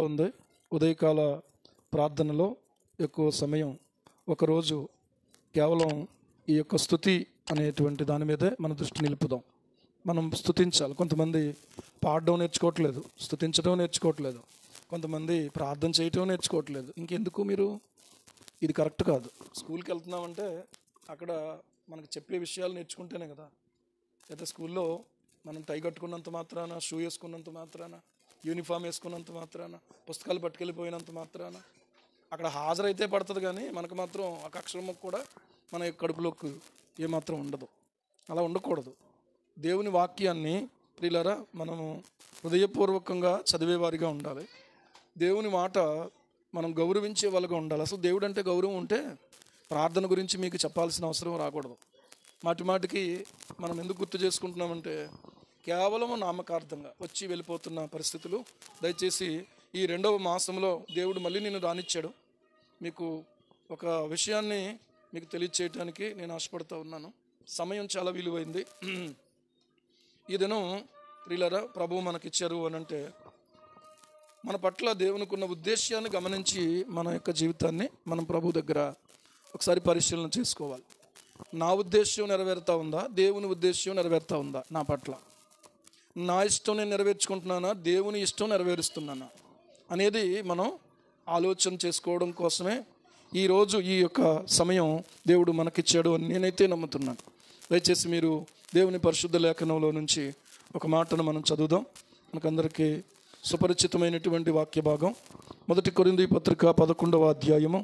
ఉంది. ఉదయకాల ప్రార్థనలో ఎక్కువ సమయం ఒకరోజు కేవలం ఈ యొక్క స్తుతి అనేటువంటి దాని మీదే మన దృష్టి నిలుపుదాం. మనం స్తుతించాలి. కొంతమంది పాడడం నేర్చుకోవట్లేదు, స్తుతించడం నేర్చుకోవట్లేదు, కొంతమంది ప్రార్థన చేయటం నేర్చుకోవట్లేదు. ఇంకెందుకు మీరు? ఇది కరెక్ట్ కాదు. స్కూల్కి వెళ్తున్నామంటే అక్కడ మనకు చెప్పే విషయాలు నేర్చుకుంటేనే కదా. అయితే స్కూల్లో మనం టై కట్టుకున్నంత మాత్రాన, షూ వేసుకున్నంత మాత్రాన, యూనిఫామ్ వేసుకున్నంత మాత్రాన, పుస్తకాలు పట్టుకెళ్ళిపోయినంత మాత్రాన అక్కడ హాజరైతే పడుతుంది, కానీ మనకు మాత్రం ఒక అక్షరం కూడా మన కడుపులోకి ఏమాత్రం ఉండదు. అలా ఉండకూడదు. దేవుని వాక్యాన్ని ప్రియులారా మనము హృదయపూర్వకంగా చదివేవారిగా ఉండాలి. దేవుని మాట మనం గౌరవించే వాళ్ళగా ఉండాలి. అసలు దేవుడు అంటే గౌరవం ఉంటే ప్రార్థన గురించి మీకు చెప్పాల్సిన అవసరం రాకూడదు. మాటికి మనం ఎందుకు గుర్తు చేసుకుంటున్నామంటే కేవలం నామకార్థంగా వచ్చి వెళ్ళిపోతున్న పరిస్థితులు. దయచేసి ఈ 2వ మాసంలో దేవుడు మళ్ళీ నేను రానిచ్చాడు. మీకు ఒక విషయాన్ని మీకు తెలియచేయటానికి నేను ఆశపడుతూ ఉన్నాను. సమయం చాలా విలువైంది. ఈ దినం ప్రియులారా ప్రభువు మనకిచ్చారు అని అంటే మన పట్ల దేవునికి ఉన్న ఉద్దేశాన్ని గమనించి మన యొక్క జీవితాన్ని మనం ప్రభు దగ్గర ఒకసారి పరిశీలన చేసుకోవాలి. నా ఉద్దేశ్యం నెరవేరుతా ఉందా? దేవుని ఉద్దేశ్యం నెరవేరుతా ఉందా? నా పట్ల నా ఇష్టం నేను నెరవేర్చుకుంటున్నానా? దేవుని ఇష్టం నెరవేరుస్తున్నానా అనేది మనం ఆలోచన చేసుకోవడం కోసమే ఈరోజు ఈ యొక్క సమయం దేవుడు మనకిచ్చాడు అని నేనైతే నమ్ముతున్నాను. దయచేసి మీరు దేవుని పరిశుద్ధ లేఖనంలో నుంచి ఒక మాటను మనం చదువుదాం. మనకందరికీ సుపరిచితమైనటువంటి వాక్య భాగం 1 కొరింథీ పత్రిక 11వ అధ్యాయము.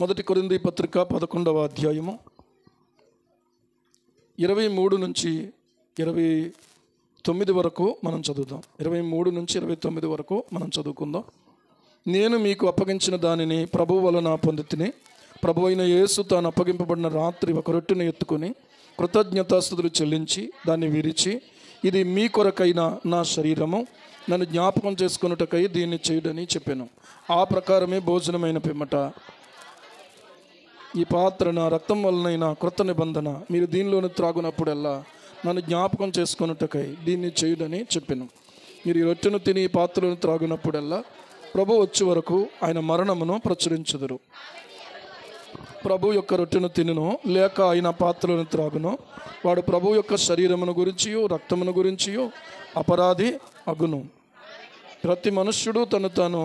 1 కొరింథీ పత్రిక 11వ అధ్యాయము 23 నుంచి 29 వరకు మనం చదువుదాం. 23 నుంచి 29 వరకు మనం చదువుకుందాం. నేను మీకు అప్పగించిన దానిని ప్రభువు వలన పొందితిని. ప్రభు అయిన యేసు తాను అప్పగింపబడిన రాత్రి ఒక రొట్టెను ఎత్తుకొని కృతజ్ఞతాస్తుతులు చెల్లించి దాన్ని విరిచి, ఇది మీ కొరకైన నా శరీరము, నన్ను జ్ఞాపకం చేసుకొనుటకై దీన్ని చేయుడని చెప్పాను. ఆ ప్రకారమే భోజనమైన పిమ్మట, ఈ పాత్ర నా రక్తం వలనైన క్రొత్త నిబంధన, మీరు దీనిలోని త్రాగునప్పుడల్లా నన్ను జ్ఞాపకం చేసుకొనుటకై దీన్ని చేయుడని చెప్పాను. మీరు ఈ రొట్టెను తిని ఈ పాత్రను త్రాగునప్పుడల్లా ప్రభు వచ్చే వరకు ఆయన మరణమును ప్రచురించుదురు. ప్రభు యొక్క రొట్టెను తినును లేక ఆయన పాత్రలను త్రాగును వాడు ప్రభు యొక్క శరీరమును గురించియో రక్తమును గురించియో అపరాధి అగును. ప్రతి మనుష్యుడు తను తాను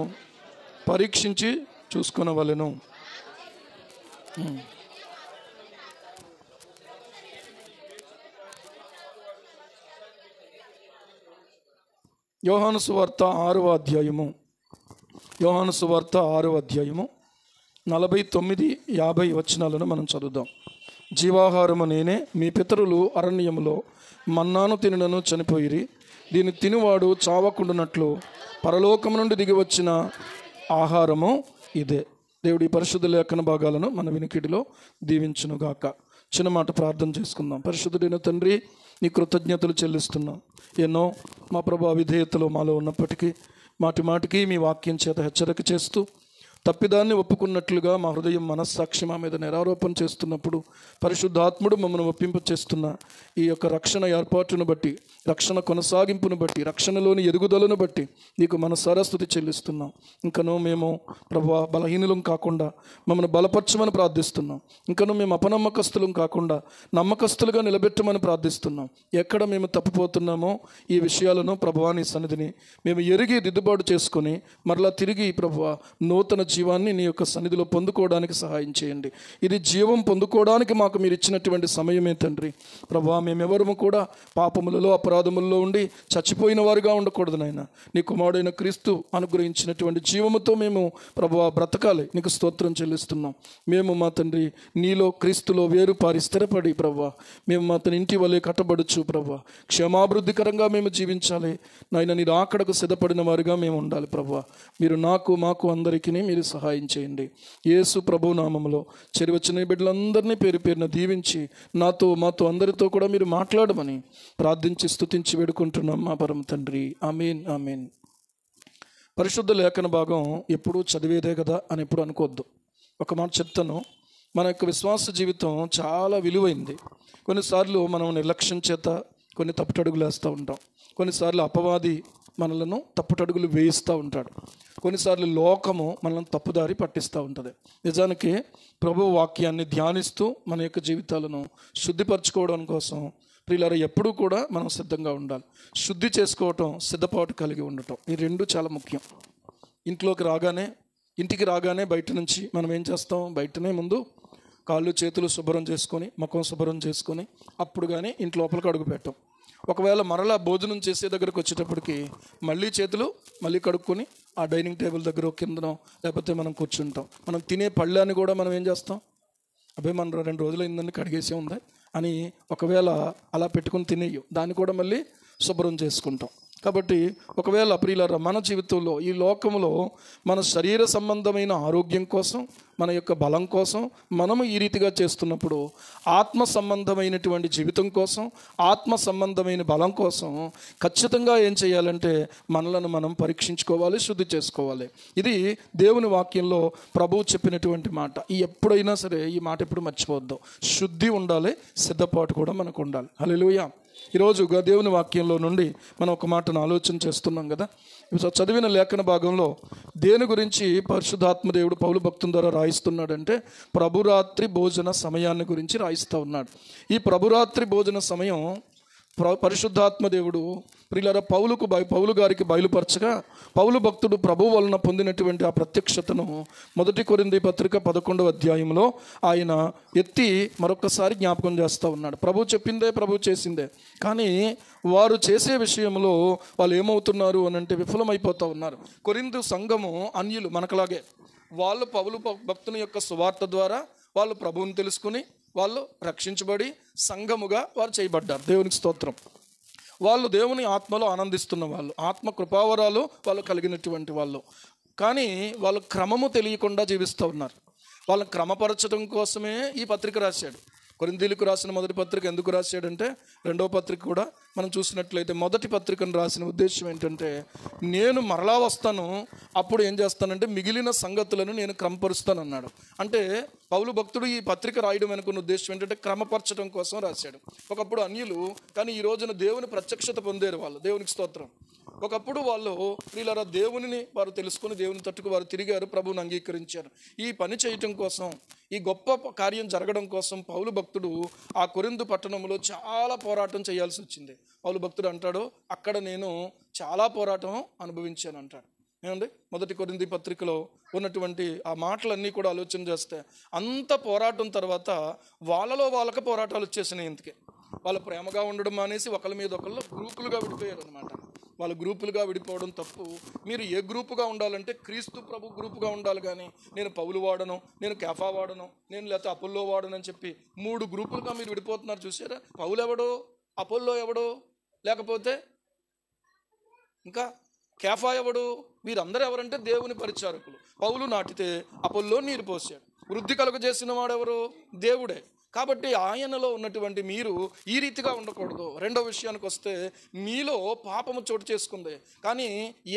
పరీక్షించి చూసుకొనవలెను. యోహాను సువార్త 6వ అధ్యాయము. యోహాను సువార్త 6వ అధ్యాయము 49-50 వచనాలను మనం చదువుదాం. జీవాహారము నేనే, మీ పితరులు అరణ్యములో మన్నాను తినను చనిపోయిరి. దీన్ని తినువాడు చావకుండునట్లు పరలోకము నుండి దిగి వచ్చిన ఆహారము ఇదే. దేవుడి పరిశుద్ధ లేఖన భాగాలను మన వినికిడిలో దీవించునుగాక. చిన్న మాట ప్రార్థన చేసుకుందాం. పరిశుద్ధుడైన తండ్రి, నీ కృతజ్ఞతలు చెల్లిస్తున్నాం. ఎన్నో మా ప్రభు అవిధేయతలు మాలో ఉన్నప్పటికీ మాటికి మీ వాక్యం చేత హెచ్చరిక చేస్తూ తప్పిదాన్ని ఒప్పుకున్నట్లుగా మా హృదయం మనస్సాక్షి మా మీద నిరారోపణ చేస్తున్నప్పుడు పరిశుద్ధాత్ముడు మమ్మల్ని ఒప్పింప చేస్తున్న ఈ యొక్క రక్షణ ఏర్పాటును బట్టి, రక్షణ కొనసాగింపును బట్టి, రక్షణలోని ఎదుగుదలను బట్టి నీకు మనసారా స్తుతి చెల్లిస్తున్నాం. ఇంకనూ మేము ప్రభువా బలహీనులం కాకుండా మమ్మల్ని బలపరచమని ప్రార్థిస్తున్నాం. ఇంకనూ మేము అపనమ్మకస్తులం కాకుండా నమ్మకస్తులుగా నిలబెట్టమని ప్రార్థిస్తున్నాం. ఎక్కడ మేము తప్పిపోతున్నామో ఈ విషయాలను ప్రభువా నీ సన్నిధిని మేము ఎరిగి దిద్దుబాటు చేసుకొని మరలా తిరిగి ప్రభువా నూతన జీవాన్ని నీ యొక్క సన్నిధిలో పొందుకోవడానికి సహాయం చేయండి. ఇది జీవం పొందుకోవడానికి మాకు మీరు ఇచ్చినటువంటి సమయమే తండ్రి. ప్రభువా మేమెవరము కూడా పాపములలో అపరాధములలో ఉండి చచ్చిపోయిన వారుగా ఉండకూడదు నాయన. నీ కుమారుడైన క్రీస్తు అనుగ్రహించినటువంటి జీవముతో మేము ప్రభువా బ్రతకాలి. నీకు స్తోత్రం చెల్లిస్తున్నాం. మేము మా తండ్రి నీలో క్రీస్తులో వేరు పారి స్థిరపడి ప్రభువా మేము మా తన ఇంటి వలె కట్టబడుచు ప్రభువా క్షేమాభివృద్ధికరంగా మేము జీవించాలి నాయన. నీ రాకడకు సిద్ధపడిన వారుగా మేము ఉండాలి ప్రభువా. మీరు మాకు అందరికీ మీరు సహాయం చేయండి. యేసు ప్రభు నామములో చెరివచ్చిన బిడ్డలందరినీ పేరు పేరున దీవించి మాతో అందరితో కూడా మీరు మాట్లాడమని ప్రార్థించి స్తుతించి వేడుకుంటున్నాం మా పరమ తండ్రి. ఆమేన్, ఆమేన్. పరిశుద్ధ లేఖన భాగం ఎప్పుడూ చదివేదే కదా అని ఎప్పుడు అనుకోవద్దు. ఒక మాట చెప్తాను, మన యొక్క విశ్వాస జీవితం చాలా విలువైంది. కొన్నిసార్లు మనం నిర్లక్ష్యం చేత కొన్ని తప్పుటడుగులు వేస్తూ ఉంటాం. కొన్నిసార్లు అపవాది మనలను తప్పుటడుగులు వేయిస్తూ ఉంటాడు. కొన్నిసార్లు లోకము మనల్ని తప్పుదారి పట్టిస్తూ ఉంటుంది. నిజానికి ప్రభు వాక్యాన్ని ధ్యానిస్తూ మన యొక్క జీవితాలను శుద్ధిపరచుకోవడం కోసం ప్రియులారా ఎప్పుడూ కూడా మనం సిద్ధంగా ఉండాలి. శుద్ధి చేసుకోవటం, సిద్ధపాటు కలిగి ఉండటం, ఈ రెండు చాలా ముఖ్యం. ఇంటికి రాగానే బయట నుంచి మనం ఏం చేస్తాం? బయటనే ముందు కాళ్ళు చేతులు శుభ్రం చేసుకొని, ముఖం శుభ్రం చేసుకొని అప్పుడు కానీ ఇంటి లోపలికి అడుగు పెట్టాం. ఒకవేళ మరలా భోజనం చేసే దగ్గరకు వచ్చేటప్పటికి మళ్ళీ చేతులు మళ్ళీ కడుక్కొని ఆ డైనింగ్ టేబుల్ దగ్గర కిందనో లేకపోతే మనం కూర్చుంటాం. మనం తినే పళ్ళాన్ని కూడా మనం ఏం చేస్తాం? అబ్బాయి మనం 2 రోజులు అయిందని కడిగేసే ఉందా అని ఒకవేళ అలా పెట్టుకుని తినేయు, దాన్ని కూడా మళ్ళీ శుభ్రం చేసుకుంటాం. కాబట్టి ఒకవేళ ప్రియులారా మన జీవితంలో ఈ లోకంలో మన శరీర సంబంధమైన ఆరోగ్యం కోసం, మన యొక్క బలం కోసం మనము ఈ రీతిగా చేస్తున్నప్పుడు ఆత్మ సంబంధమైనటువంటి జీవితం కోసం, ఆత్మ సంబంధమైన బలం కోసం ఖచ్చితంగా ఏం చేయాలంటే మనలను మనం పరీక్షించుకోవాలి, శుద్ధి చేసుకోవాలి. ఇది దేవుని వాక్యంలో ప్రభువు చెప్పినటువంటి మాట. ఎప్పుడైనా సరే ఈ మాట ఎప్పుడు మర్చిపోవద్దు. శుద్ధి ఉండాలి, సిద్ధపాటు కూడా మనకు ఉండాలి. హల్లెలూయా. ఈరోజు దేవుని వాక్యంలో నుండి మనం ఒక మాటను ఆలోచన చేస్తున్నాం కదా. చదివిన లేఖన భాగంలో దేని గురించి పరిశుద్ధాత్మ దేవుడు పౌలు భక్తుల ద్వారా రాయిస్తున్నాడంటే ప్రభురాత్రి భోజన సమయాన్ని గురించి రాయిస్తూ ఉన్నాడు. ఈ ప్రభురాత్రి భోజన సమయం పరిశుద్ధాత్మ దేవుడు ప్రియులారా పౌలు గారికి బయలుపరచగా, పౌలు భక్తుడు ప్రభు వలన పొందినటువంటి ఆ ప్రత్యక్షతను 1 కొరింథీ పత్రిక 11వ అధ్యాయంలో ఆయన ఎత్తి మరొకసారి జ్ఞాపకం చేస్తూ ఉన్నాడు. ప్రభు చెప్పిందే, ప్రభు చేసిందే, కానీ వారు చేసే విషయంలో వాళ్ళు ఏమవుతున్నారు అని అంటే విఫలమైపోతూ ఉన్నారు. కొరింథు సంఘము అన్యులు, మనకలాగే. వాళ్ళు పౌలు భక్తుని యొక్క సువార్త ద్వారా వాళ్ళు ప్రభువుని తెలుసుకుని వాళ్ళు రక్షించబడి సంఘముగా వారు చేయబడ్డారు. దేవునికి స్తోత్రం. వాళ్ళు దేవుని ఆత్మలో ఆనందిస్తున్న వాళ్ళు, ఆత్మ కృపావరాలు వాళ్ళు కలిగినటువంటి వాళ్ళు. కానీ వాళ్ళు క్రమము తెలియకుండా జీవిస్తూ ఉన్నారు. వాళ్ళని క్రమపరచడం కోసమే ఈ పత్రిక రాశాడు. కొరింథీలకు రాసిన 1వ పత్రిక ఎందుకు రాశాడంటే, 2వ పత్రిక కూడా మనం చూసినట్లయితే 1వ పత్రికను రాసిన ఉద్దేశం ఏంటంటే, నేను మరలా వస్తాను, అప్పుడు ఏం చేస్తానంటే మిగిలిన సంగతులను నేను క్రమపరుస్తాను అన్నాడు. అంటే పౌలు భక్తుడు ఈ పత్రిక రాయడం అనుకున్న ఉద్దేశం ఏంటంటే క్రమపరచడం కోసం రాశాడు. ఒకప్పుడు అన్యులు, కానీ ఈ రోజున దేవుని ప్రత్యక్షత పొందారు వాళ్ళు. దేవునికి స్తోత్రం. ఒకప్పుడు వాళ్ళు వీళ్ళ దేవునిని వారు తెలుసుకుని దేవుని తట్టుకు వారు తిరిగారు, ప్రభువుని అంగీకరించారు. ఈ పని చేయటం కోసం, ఈ గొప్ప కార్యం జరగడం కోసం పౌలు భక్తుడు ఆ కొరింథు పట్టణంలో చాలా పోరాటం చేయాల్సి వచ్చింది. పౌలు భక్తుడు అంటాడు, అక్కడ నేను చాలా పోరాటం అనుభవించాను అంటాడు. ఏమండి, 1 కొరింథీ పత్రికలో ఉన్నటువంటి ఆ మాటలన్నీ కూడా ఆలోచన చేస్తే అంత పోరాటం తర్వాత వాళ్ళకి పోరాటాలు వచ్చేసినాయి. ఇంతకే వాళ్ళు ప్రేమగా ఉండడం మానేసి ఒకళ్ళ మీద ఒకళ్ళు గ్రూపులుగా విడిపోయారు అనమాట. వాళ్ళు గ్రూపులుగా విడిపోవడం తప్పు. మీరు ఏ గ్రూపుగా ఉండాలంటే క్రీస్తు ప్రభు గ్రూపుగా ఉండాలి. కానీ నేను పౌలు వాడను, నేను కేఫా వాడను, నేను లేకపోతే అపోల్లో వాడను అని చెప్పి 3 గ్రూపులుగా మీరు విడిపోతున్నారు. చూసారా? పౌలు ఎవడో, అపోల్లో ఎవడో, లేకపోతే ఇంకా కేఫా ఎవడు? వీరందరూ ఎవరంటే దేవుని పరిచారకులు. పౌలు నాటితే అపోల్లో నీరు పోసాడు. వృద్ధి కలుగజేసిన వాడెవరు? దేవుడే. కాబట్టి ఆయనలో ఉన్నటువంటి మీరు ఈ రీతిగా ఉండకూడదు. రెండో విషయానికి వస్తే, మీలో పాపము చోటు చేసుకుంది. కానీ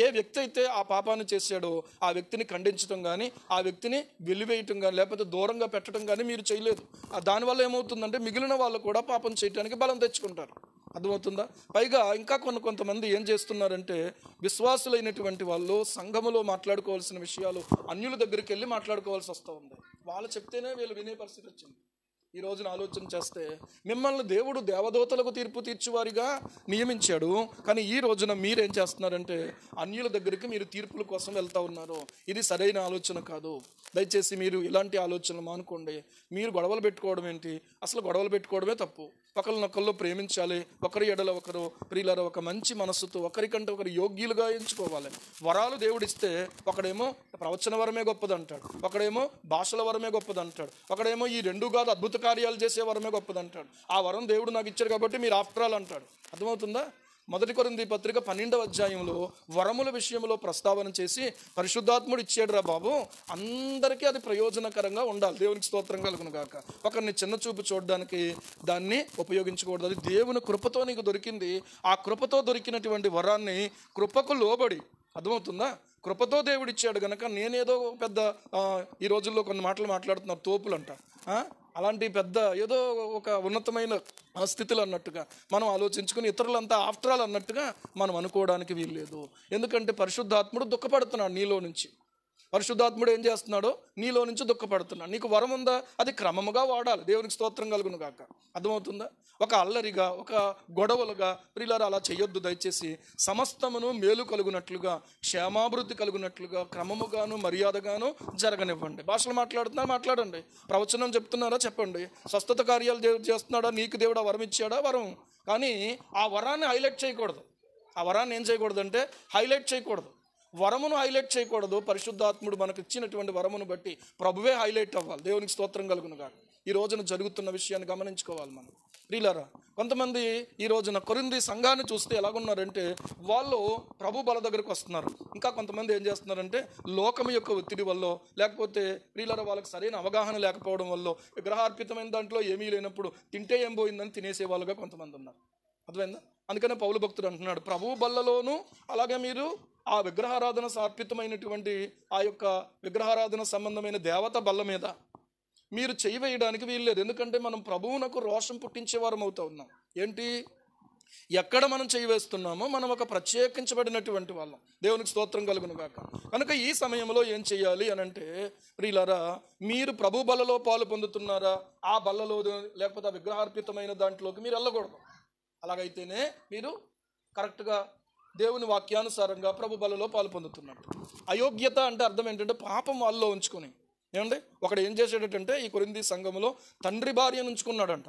ఏ వ్యక్తి అయితే ఆ పాపాన్ని చేశాడో ఆ వ్యక్తిని ఖండించడం కానీ, ఆ వ్యక్తిని వెలివేయటం కానీ, లేకపోతే దూరంగా పెట్టడం కానీ మీరు చేయలేదు. దానివల్ల ఏమవుతుందంటే మిగిలిన వాళ్ళు కూడా పాపం చేయడానికి బలం తెచ్చుకుంటారు. అర్థమవుతుందా? పైగా ఇంకా కొంతమంది ఏం చేస్తున్నారంటే, విశ్వాసులైనటువంటి వాళ్ళు సంఘములో మాట్లాడుకోవాల్సిన విషయాలు అన్యుల దగ్గరికి వెళ్ళి మాట్లాడుకోవాల్సి వస్తూ ఉంది. వాళ్ళు చెప్తేనే వీళ్ళు వినే పరిస్థితి వచ్చింది. ఈ రోజున ఆలోచన చేస్తే మిమ్మల్ని దేవుడు దేవదూతలకు తీర్పు తీర్చువారిగా నియమించాడు. కానీ ఈ రోజున మీరేం చేస్తున్నారంటే అన్యుల దగ్గరికి మీరు తీర్పుల కోసం వెళ్తూ ఉన్నారు. ఇది సరైన ఆలోచన కాదు. దయచేసి మీరు ఇలాంటి ఆలోచనలు మానుకోండి. మీరు గొడవలు పెట్టుకోవడం ఏంటి? అసలు గొడవలు పెట్టుకోవడమే తప్పు. ఒకరినొకళ్ళు ప్రేమించాలి. ఒకరి ఎడల ఒకరు ప్రియులారా ఒక మంచి మనస్సుతో ఒకరికంటే ఒకరు యోగ్యులుగా ఎంచుకోవాలి. వరాలు దేవుడిస్తే ఒకడేమో ప్రవచన వరమే గొప్పదంటాడు, ఒకడేమో భాషల వరమే గొప్పదంటాడు, ఒకడేమో ఈ 2 కాదు అద్భుత కార్యాలు చేసే వరమే గొప్పదంటాడు. ఆ వరం దేవుడు నాకు ఇచ్చాడు కాబట్టి మీరు ఆఫ్టర్ ఆల్ అంటాడు. అర్థమవుతుందా? 1 కొరింథీ పత్రిక 12వ అధ్యాయంలో వరముల విషయంలో ప్రస్తావన చేసి, పరిశుద్ధాత్ముడు ఇచ్చాడు రా బాబు, అందరికీ అది ప్రయోజనకరంగా ఉండాలి. దేవునికి స్తోత్రం కలుగును గాక. ఒకరిని చిన్న చూపు చూడడానికి దాన్ని ఉపయోగించకూడదు. అది దేవుని కృపతో నీకు దొరికింది. ఆ కృపతో దొరికినటువంటి వరాన్ని కృపకు లోబడి, అర్థమవుతుందా? కృపతో దేవుడు ఇచ్చాడు కనుక నేనేదో పెద్ద ఈ రోజుల్లో కొన్ని మాటలు మాట్లాడుతున్నారు, తోపులంట. అలాంటి పెద్ద ఏదో ఒక ఉన్నతమైన స్థితిలో అన్నట్టుగా మనం ఆలోచించుకుని ఇతరులంతా ఆఫ్టర్ ఆల్ అన్నట్టుగా మనం అనుకోవడానికి వీల్లేదు. ఎందుకంటే పరిశుద్ధాత్ముడు దుఃఖపడుతున్నాడు నీలో నుంచి. పరిశుద్ధాత్ముడు ఏం చేస్తున్నాడో నీలో నుంచి దుఃఖపడుతున్నాడు. నీకు వరం ఉందా, అది క్రమముగా వాడాలి. దేవునికి స్తోత్రం కలుగును గాక. అర్థమవుతుందా? ఒక అల్లరిగా, ఒక గొడవలుగా ప్రియులారా అలా చేయొద్దు దయచేసి. సమస్తమును మేలు కలుగునట్లుగా, క్షేమాభివృద్ధి కలుగునట్లుగా క్రమముగాను మర్యాదగాను జరగనివ్వండి. భాషలు మాట్లాడండి. ప్రవచనం చెప్తున్నారా చెప్పండి. స్వస్థత కార్యాలు దేవుడు చేస్తున్నాడా, నీకు దేవుడు వరం ఇచ్చాడా, వరం. కానీ ఆ వరాన్ని హైలైట్ చేయకూడదు. ఆ వరాన్ని ఏం చేయకూడదంటే హైలైట్ చేయకూడదు. వరమును హైలైట్ చేయకూడదు. పరిశుద్ధాత్ముడు మనకు ఇచ్చినటువంటి వరమును బట్టి ప్రభువే హైలైట్ అవ్వాలి. దేవునికి స్తోత్రం కలుగును గాక. ఈ రోజున జరుగుతున్న విషయాన్ని గమనించుకోవాలి మనం. ప్రియులారా, కొంతమంది ఈ రోజున కొరింథీ సంఘాన్ని చూస్తే ఎలాగున్నారంటే వాళ్ళు ప్రభు బల దగ్గరకు వస్తున్నారు. ఇంకా కొంతమంది ఏం చేస్తున్నారంటే లోకం యొక్క ఒత్తిడి వల్ల, లేకపోతే ప్రియులారా వాళ్ళకి సరైన అవగాహన లేకపోవడం వల్ల, విగ్రహార్పితమైన దాంట్లో ఏమీ లేనప్పుడు తింటే ఏం పోయిందని తినేసే వాళ్ళుగా కొంతమంది ఉన్నారు. అర్థమైందా? అందుకనే పౌలు భక్తుడు అంటున్నాడు, ప్రభు బల్లలో అలాగే మీరు ఆ విగ్రహారాధన అర్పితమైనటువంటి ఆ యొక్క విగ్రహారాధన సంబంధమైన దేవత బల్ల మీద మీరు చేయి వేయడానికి వీల్లేదు. ఎందుకంటే మనం ప్రభువునకు రోషం పుట్టించేవారం అవుతా ఉన్నాం. ఏంటి, ఎక్కడ మనం చేయి వేస్తున్నామో మనం ఒక ప్రత్యేకించబడినటువంటి వాళ్ళం. దేవునికి స్తోత్రం కలుగును గాక. కనుక ఈ సమయంలో ఏం చేయాలి అని అంటే ప్రియులారా, మీరు ప్రభు బల్లలో పాలు పొందుతున్నారా, ఆ బల్లలో లేకపోతే ఆ విగ్రహార్పితమైన దాంట్లోకి మీరు వెళ్ళకూడదు. అలాగైతేనే మీరు కరెక్ట్గా దేవుని వాక్యానుసారంగా ప్రభు బలలో పాలు పొందుతున్నట్టు. అయోగ్యత అంటే అర్థం ఏంటంటే పాపం వాళ్ళలో ఉంచుకొని. ఏమండి, ఒకడు ఏం చేసేటంటే ఈ కొరింథీ సంఘములో తండ్రి భార్యను ఉంచుకున్నాడంట.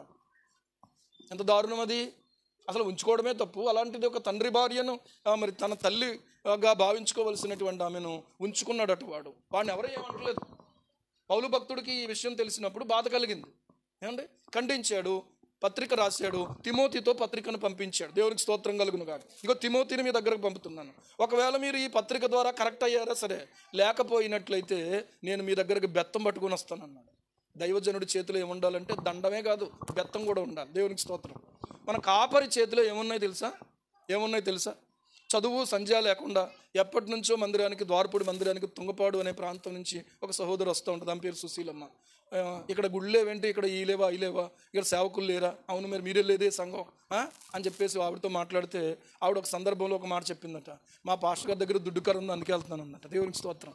ఎంత దారుణం అది! అసలు ఉంచుకోవడమే తప్పు. అలాంటిది ఒక తండ్రి భార్యను మరి తన తల్లిగా భావించుకోవలసినటువంటి ఆమెను ఉంచుకున్నాడట. వాడిని ఎవరూ ఏమంటలేదు. పౌలు భక్తుడికి ఈ విషయం తెలిసినప్పుడు బాధ కలిగింది. ఏమండి, ఖండించాడు, పత్రిక రాశాడు, తిమోతితో పత్రికను పంపించాడు. దేవునికి స్తోత్రం కలుగును గాక. ఇగో తిమోతిని మీ దగ్గరకు పంపుతున్నాను. ఒకవేళ మీరు ఈ పత్రిక ద్వారా కరెక్ట్ అయ్యారా సరే, లేకపోయినట్లయితే నేను మీ దగ్గరకు బెత్తం పట్టుకొని వస్తానన్నాడు. దైవజనుడి చేతిలో ఏముండాలంటే దండమే కాదు, బెత్తం కూడా ఉండాలి. దేవునికి స్తోత్రం. మన కాపరి చేతిలో ఏమున్నాయి తెలుసా? చదువు సంధ్య లేకుండా ఎప్పటి నుంచో మందిరానికి, ద్వారపూడి మందిరానికి తుంగపాడు అనే ప్రాంతం నుంచి ఒక సహోదరు వస్తూ ఉంటుంది. ఆమె పేరు సుశీలమ్మ. ఇక్కడ గుళ్ళేవేంటి, ఇక్కడ ఈ లేవా ఇక్కడ సేవకులు లేరా, అవును మరి మీరే లేదే సంఘం అని చెప్పేసి ఆవిడతో మాట్లాడితే ఆవిడ ఒక సందర్భంలో ఒక మాట చెప్పిందట, మా పాస్టర్ గారి దగ్గర దుడ్డుకర ఉంది అందుకే వెళ్తున్నాను అన్నట. దేవునికి స్తోత్రం.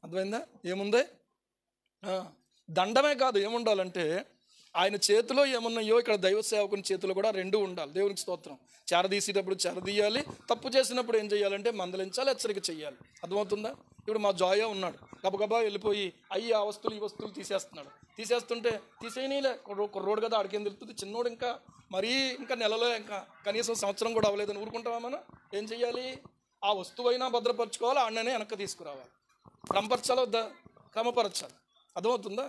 అర్థమైందా? ఏముంది? దండమే కాదు, ఏముండాలంటే ఆయన చేతిలో ఏమున్నాయో ఇక్కడ దైవ సేవకుని చేతిలో కూడా రెండు ఉండాలి. దేవునికి స్తోత్రం. చేరదీసేటప్పుడు చేరదీయాలి, తప్పు చేసినప్పుడు ఏం చేయాలంటే మందలించాలి, హెచ్చరిక చేయాలి. అర్థమవుతుందా? ఇప్పుడు మా జాయా ఉన్నాడు, గబగబా వెళ్ళిపోయి ఆ వస్తువులు ఈ వస్తువులు తీసేస్తుంటే తీసేయనీలే, కుర్రోడు కదా, ఆడికేం తెలుస్తుంది. చిన్నోడు ఇంకా నెలలో ఇంకా కనీసం సంవత్సరం కూడా అవ్వలేదని ఊరుకుంటామా మనం? ఏం చెయ్యాలి? ఆ వస్తువైనా భద్రపరచుకోవాలి, ఆడనే వెనక్కి తీసుకురావాలి. క్రమపరచాలి. అర్థమవుతుందా?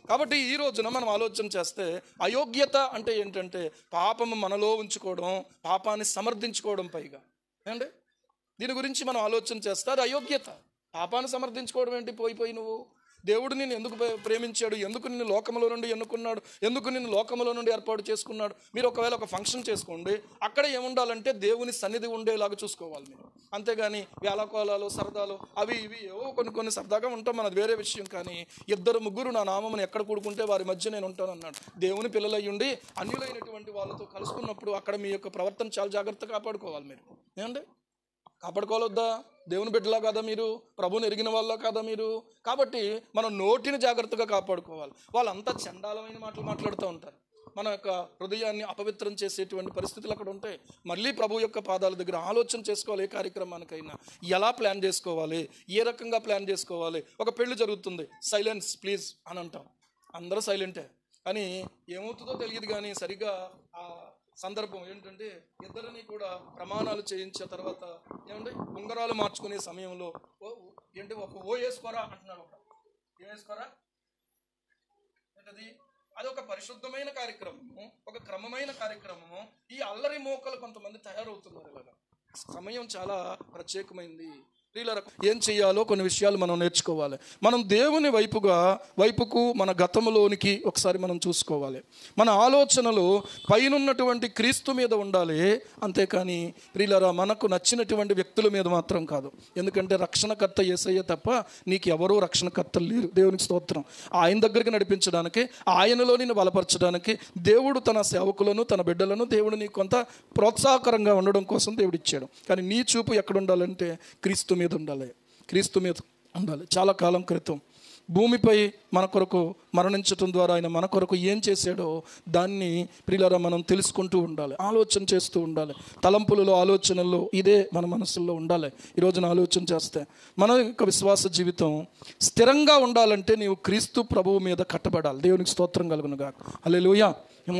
కాబట్టి ఈ రోజున మనం ఆలోచన చేస్తే అయోగ్యత అంటే ఏంటంటే పాపము మనలో ఉంచుకోవడం, పాపాన్ని సమర్థించుకోవడం. పైగా ఏంటి దీని గురించి మనం ఆలోచన చేస్తే అది అయోగ్యత. పాపాన్ని సమర్థించుకోవడం ఏంటి? పోయి నువ్వు దేవుడు నిన్ను ఎందుకు ప్రేమించాడు, ఎందుకు నిన్ను లోకములో నుండి ఎన్నుకున్నాడు, ఎందుకు నిన్ను లోకములో నుండి ఏర్పాటు చేసుకున్నాడు. మీరు ఒకవేళ ఒక ఫంక్షన్ చేసుకోండి, అక్కడ ఏముండాలంటే దేవుని సన్నిధి ఉండేలాగా చూసుకోవాలి మీరు. అంతేగాని వేళకోళాలు, సరదాలు అవి ఇవి ఏవో కొన్ని సరదాగా ఉంటాం, మనది వేరే విషయం. కానీ 2-3 నా నామమును ఎక్కడ కూడుకుంటే వారి మధ్య నేను ఉంటాను అన్నాడు. దేవుని పిల్లలై ఉండి అన్యులైనటువంటి వాళ్ళతో కలుసుకున్నప్పుడు అక్కడ మీ యొక్క ప్రవర్తన చాలా జాగ్రత్తగా కాపాడుకోవాలి మీరు. ఏమండి, కాపాడుకోవాలొద్దా? దేవుని బిడ్డలా కాదా మీరు? ప్రభువుని ఎరిగిన వాళ్ళ కాదా మీరు? కాబట్టి మనం నోటిని జాగ్రత్తగా కాపాడుకోవాలి. వాళ్ళంతా చండాలమైన మాటలు మాట్లాడుతూ ఉంటారు. మన యొక్క హృదయాన్ని అపవిత్రం చేసేటువంటి పరిస్థితులు అక్కడ ఉంటాయి. మళ్ళీ ప్రభు యొక్క పాదాల దగ్గర ఆలోచన చేసుకోవాలి. ఏ కార్యక్రమానికైనా ఎలా ప్లాన్ చేసుకోవాలి, ఏ రకంగా ప్లాన్ చేసుకోవాలి. ఒక పెళ్లి జరుగుతుంది, సైలెన్స్ ప్లీజ్ అని అంటాం, అందరూ సైలెంటే. కానీ ఏమవుతుందో తెలియదు. కానీ సరిగా ఆ సందర్భం ఏంటంటే ఇద్దరిని కూడా ప్రమాణాలు చేయించిన తర్వాత ఏమంటే ఉంగరాలు మార్చుకునే సమయంలో ఏంటి ఓ వేసుకోరా అంటున్నాడు. ఏం వేసుకోరా ఏంటది? అది ఒక పరిశుద్ధమైన కార్యక్రమము, ఒక క్రమమైన కార్యక్రమము. ఈ అల్లరి మోకలు కొంతమంది తయారవుతున్నారు. ఇలాగా సమయం చాలా ప్రత్యేకమైంది. ప్రియులారా, ఏం చేయాలో కొన్ని విషయాలు మనం నేర్చుకోవాలి. మనం దేవుని వైపుకు మన గతంలోనికి ఒకసారి మనం చూసుకోవాలి. మన ఆలోచనలు పైనున్నటువంటి క్రీస్తు మీద ఉండాలి, అంతేకాని ప్రియులారా మనకు నచ్చినటువంటి వ్యక్తుల మీద మాత్రం కాదు. ఎందుకంటే రక్షణకర్త యేసయ్య తప్ప నీకు ఎవరూ రక్షణకర్తలు లేరు. దేవునికి స్తోత్రం. ఆయన దగ్గరికి నడిపించడానికి, ఆయనలో నిన్ను బలపరచడానికి దేవుడు తన సేవకులను, తన బిడ్డలను దేవుడు నీకు కొంత ప్రోత్సాహకరంగా ఉండడం కోసం దేవుడు ఇచ్చాడు. కానీ నీ చూపు ఎక్కడ ఉండాలంటే క్రీస్తు మీద ఉండాలి, క్రీస్తు మీద ఉండాలి. చాలా కాలం క్రితం భూమిపై మన కొరకు మరణించటం ద్వారా ఆయన మన కొరకు ఏం చేశాడో దాన్ని ప్రియులారా మనం తెలుసుకుంటూ ఉండాలి, ఆలోచన చేస్తూ ఉండాలి. తలంపులలో, ఆలోచనల్లో ఇదే మన మనసుల్లో ఉండాలి. ఈరోజున ఆలోచన చేస్తే మన యొక్క విశ్వాస జీవితం స్థిరంగా ఉండాలంటే నీవు క్రీస్తు ప్రభువు మీద కట్టబడాలి. దేవునికి స్తోత్రం కలుగునుగాక. హల్లెలూయా.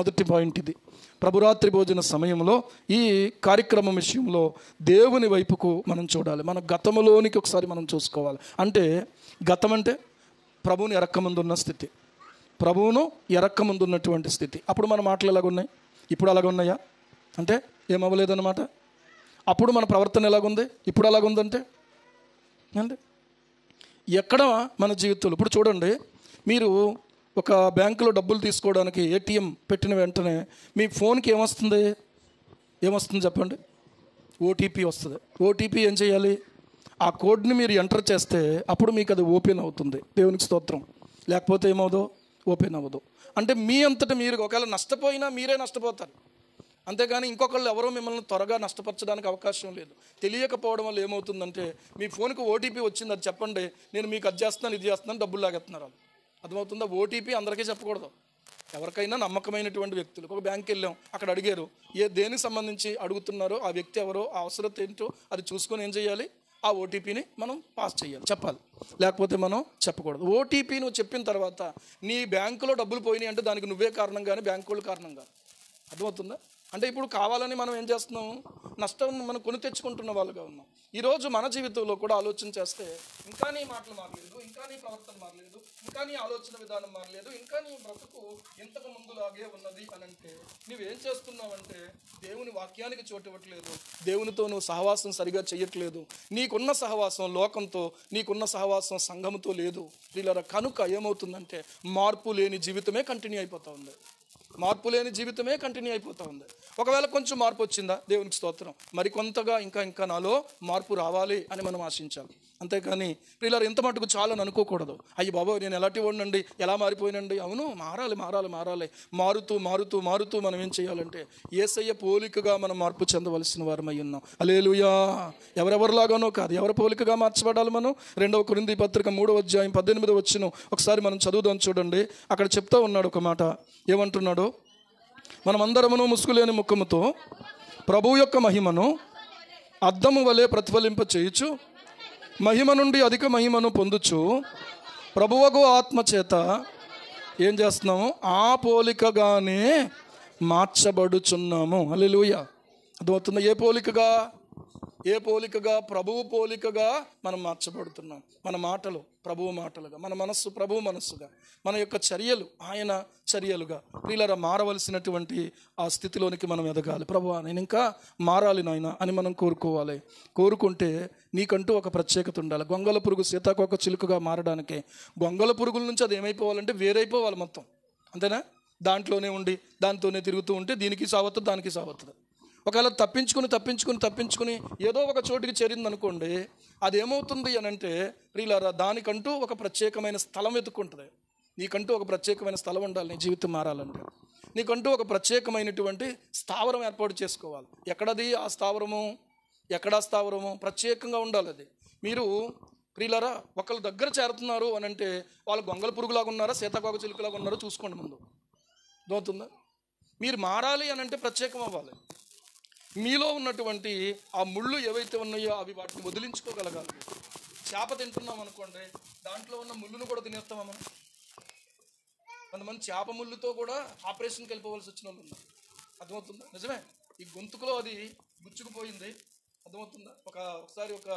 మొదటి పాయింట్ ఇది. ప్రభురాత్రి భోజన సమయంలో ఈ కార్యక్రమం విషయంలో దేవుని వైపుకు మనం చూడాలి. మన గతంలోనికి ఒకసారి మనం చూసుకోవాలి. అంటే గతం అంటే ప్రభువుని ఎరక్కముందున్న స్థితి, ప్రభువును ఎరక్కముందున్నటువంటి స్థితి. అప్పుడు మన మాటలు ఎలాగున్నాయి, ఇప్పుడు అలాగున్నాయా అంటే ఏమవ్వలేదన్నమాట. అప్పుడు మన ప్రవర్తన ఎలాగుంది, ఇప్పుడు అలాగుందంటే అంటే ఎక్కడ మన జీవితంలో. ఇప్పుడు చూడండి, మీరు ఒక బ్యాంకులో డబ్బులు తీసుకోవడానికి ఏటీఎం పెట్టిన వెంటనే మీ ఫోన్కి ఏమొస్తుంది చెప్పండి? ఓటీపీ వస్తుంది. ఓటీపీ ఏం చేయాలి? ఆ కోడ్ని మీరు ఎంటర్ చేస్తే అప్పుడు మీకు అది ఓపెన్ అవుతుంది. దేవునికి స్తోత్రం. లేకపోతే ఏమవుదో, ఓపెన్ అవ్వదు. అంటే మీ అంతటా మీరు ఒకవేళ నష్టపోయినా మీరే నష్టపోతారు, అంతేగాని ఇంకొకళ్ళు ఎవరో మిమ్మల్ని త్వరగా నష్టపరచడానికి అవకాశం లేదు. తెలియకపోవడం వల్ల ఏమవుతుందంటే మీ ఫోన్కి ఓటీపీ వచ్చింది, అది చెప్పండి, నేను మీకు అది చేస్తున్నాను, ఇది చేస్తున్నాను, డబ్బులు లాగేస్తున్నారు. అర్థమవుతుందా? ఓటీపీ అందరికీ చెప్పకూడదు. ఎవరికైనా నమ్మకమైనటువంటి వ్యక్తులకు. ఒక బ్యాంక్కి వెళ్ళాం, అక్కడ అడిగారు, దేనికి సంబంధించి అడుగుతున్నారో ఆ వ్యక్తి ఎవరో, ఆ అవసరం ఏంటో అది చూసుకొని ఏం చేయాలి, ఆ ఓటీపీని మనం పాస్ చేయాలి, చెప్పాలి. లేకపోతే మనం చెప్పకూడదు. ఓటీపీ నువ్వు చెప్పిన తర్వాత నీ బ్యాంకులో డబ్బులు పోయినాయి అంటే దానికి నువ్వే కారణం, కానీ బ్యాంకు వాళ్ళు కారణం కాదు. అర్థమవుతుందా? అంటే ఇప్పుడు కావాలని మనం ఏం చేస్తున్నాం, నష్టం మనం కొని తెచ్చుకుంటున్న వాళ్ళుగా ఉన్నాం. ఈరోజు మన జీవితంలో కూడా ఆలోచన చేస్తే ఇంకా నీ మాటలు మారలేదు, ఇంకా నీ ప్రవర్తన మారలేదు, ఇంకా నీ ఆలోచన విధానం మారలేదు, ఇంకా నీ బ్రతుకు ఇంతకు ముందులాగే ఉన్నది అని అంటే నువ్వేం చేస్తున్నావంటే దేవుని వాక్యానికి చోటు ఇవ్వట్లేదు, దేవునితో నువ్వు సహవాసం సరిగా చేయట్లేదు. నీకున్న సహవాసం లోకంతో, నీకున్న సహవాసం సంఘముతో లేదు. వీళ్ళ కనుక ఏమవుతుందంటే మార్పు లేని జీవితమే కంటిన్యూ అయిపోతూ ఉంది. మార్పు లేని జీవితమే కంటిన్యూ అయిపోతూ ఉంది. ఒకవేళ కొంచెం మార్పు వచ్చిందా, దేవునికి స్తోత్రం. మరికొంతగా ఇంకా నాలో మార్పు రావాలి అని మనం ఆశించాలి. అంతేకాని ప్రియులారా ఇంత మటుకు చాలని అనుకోకూడదు. అయ్యి బాబో నేను ఎలాంటి వాడినండి, ఎలా మారిపోయినండి. అవును, మారాలి. మారుతూ మనం ఏం చేయాలంటే యేసయ్య పోలికగా మనం మార్పు చెందవలసిన వారమై ఉన్నాం. హల్లెలూయా. ఎవరెవరిలాగానో కాదు, ఎవరి పోలికగా మార్చబడాలి మనం. 2 కొరింథీ పత్రిక 3వ అధ్యాయం 18వ వచనం ఒకసారి మనం చదువుదాం. చూడండి, అక్కడ చెప్తా ఉన్నాడు ఒక మాట. ఏమంటున్నాడు? మనమందరమును ముసుగులేని ముఖముతో ప్రభువు యొక్క మహిమను అద్దము వలె ప్రతిఫలింప చేయుచు మహిమ నుండి అధిక మహిమను పొందుచు ప్రభువగు ఆత్మ చేత ఏం చేస్తున్నాము, ఆ పోలికగానే మార్చబడుచున్నాము. హల్లెలూయా. అర్థమవుతుందా? ఏ పోలికగా? ప్రభువు పోలికగా మనం మార్చబడుతున్నాం. మన మాటలు ప్రభువు మాటలుగా, మన మనస్సు ప్రభువు మనస్సుగా, మన యొక్క చర్యలు ఆయన చర్యలుగా ప్రియులారా మారవలసినటువంటి ఆ స్థితిలోనికి మనం ఎదగాలి. ప్రభువా నేను ఇంకా మారాలి నాయన అని మనం కోరుకోవాలి. కోరుకుంటే నీకంటూ ఒక ప్రత్యేకత ఉండాలి. గొంగల పురుగు సీతాకోక చిలుకగా మారడానికి గొంగల పురుగుల నుంచి అది ఏమైపోవాలంటే వేరైపోవాలి మొత్తం, అంతేనా? దాంట్లోనే ఉండి దాంతోనే తిరుగుతూ ఉంటే దీనికి సావత్తు, దానికి సావత్తు. ఒకవేళ తప్పించుకుని ఏదో ఒక చోటికి చేరిందనుకోండి, అది ఏమవుతుంది అని అంటే ప్రియులారా దానికంటూ ఒక ప్రత్యేకమైన స్థలం వెతుక్కుంటుంది. నీకంటూ ఒక ప్రత్యేకమైన స్థలం ఉండాలి. నీ జీవితం మారాలంటే నీకంటూ ఒక ప్రత్యేకమైనటువంటి స్థావరం ఏర్పాటు చేసుకోవాలి. ఎక్కడది ఆ స్థావరము? ప్రత్యేకంగా ఉండాలి అది. మీరు ప్రియులారా ఒకళ్ళ దగ్గర చేరుతున్నారు అని అంటే వాళ్ళు గొంగల పురుగులాగా ఉన్నారా, సీతాకోక చిలుకలాగా ఉన్నారో చూసుకోండి ముందు. అర్థమవుతుందా? మీరు మారాలి అని అంటే ప్రత్యేకం అవ్వాలి. మీలో ఉన్నటువంటి ఆ ముళ్ళు ఏవైతే ఉన్నాయో అవి వాటిని వదిలించుకోగలగాలి. చేప తింటున్నాం అనుకోండి, దాంట్లో ఉన్న ముళ్ళును కూడా తినేస్తామా మనం? కొంతమంది చేప ముళ్ళుతో కూడా ఆపరేషన్కి వెళ్ళిపోవలసి వచ్చిన వాళ్ళు ఉన్నారు. అర్థమవుతుందా? నిజమే. ఈ గొంతుకులో అది గుచ్చుకుపోయింది. అర్థమవుతుందా? ఒకసారి ఒక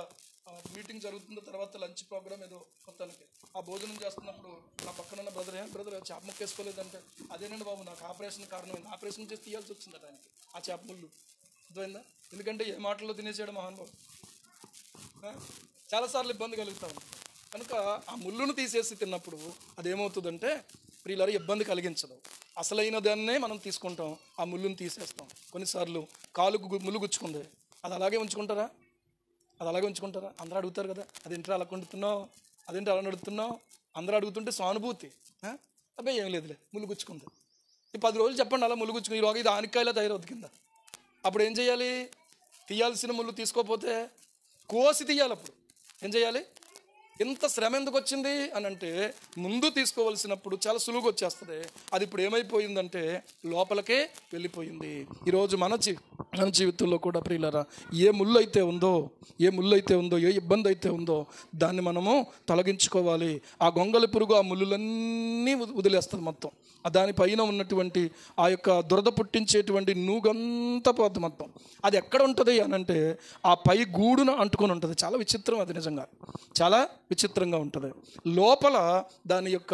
మీటింగ్ జరుగుతున్న తర్వాత లంచ్ ప్రోగ్రామ్ ఏదో మొత్తానికి ఆ భోజనం చేస్తున్నప్పుడు నా పక్కన బ్రదర్ చేప ముక్క వేసుకోలేదంటే, అదేనండి బాబు నాకు ఆపరేషన్ కారణమైంది, ఆపరేషన్ చేసి తీయాల్సి వచ్చింది దానికి ఆ చేప ముళ్ళు. అర్థమైందా? ఎందుకంటే ఏ మాటల్లో తినేసాడు మహానుభావుడు. చాలాసార్లు ఇబ్బంది కలుగుతూ ఉంటుంది. కనుక ఆ ముళ్ళును తీసేసి తిన్నప్పుడు అదేమవుతుందంటే ప్రియులారా ఇబ్బంది కలిగించదు. అసలైన దాన్నే మనం తీసుకుంటాం, ఆ ముళ్ళును తీసేస్తాం. కొన్నిసార్లు కాలుకు ముళ్ళు గుచ్చుకుంది, అది అలాగే ఉంచుకుంటారా? అది అలాగే ఉంచుకుంటారా? అందరూ అడుగుతారు కదా, అదేంటి అలా కొండుతున్నావు, అదేంటి అలా నడుతున్నావు, అందరూ అడుగుతుంటే సానుభూతి. అబ్బాయి ఏం లేదులే, ముళ్ళు గుచ్చుకుంది. ఈ 10 రోజులు చెప్పండి అలా ముళ్ళు గుచ్చుకుని, ఈరోజు ఇది ఆనకాయలా తయారవుతుంది కింద. అప్పుడు ఏం చేయాలి? తీయాల్సిన ముళ్ళు తీసుకోకపోతే కోసి తీయాలి. అప్పుడు ఏం చేయాలి? ఇంత శ్రమ ఎందుకు వచ్చింది అని అంటే, ముందు తీసుకోవలసినప్పుడు చాలా సులువుగా వచ్చేస్తుంది. అది ఇప్పుడు ఏమైపోయిందంటే లోపలికే వెళ్ళిపోయింది. ఈరోజు మన జీవితంలో కూడా ప్రియులారా ఏ ముళ్ళు అయితే ఉందో, ఏ ఇబ్బంది అయితే ఉందో దాన్ని మనము తొలగించుకోవాలి. ఆ గొంగళి పురుగు ఆ ముళ్ళులన్నీ వదిలేస్తుంది మొత్తం. దానిపైన ఉన్నటువంటి ఆ యొక్క దురద పుట్టించేటువంటి నూగంతా పోద్ది మొత్తం. అది ఎక్కడ ఉంటుంది అని అంటే ఆ పై గూడున అంటుకొని ఉంటుంది. చాలా విచిత్రం, అది నిజంగా చాలా విచిత్రంగా ఉంటుంది. లోపల దాని యొక్క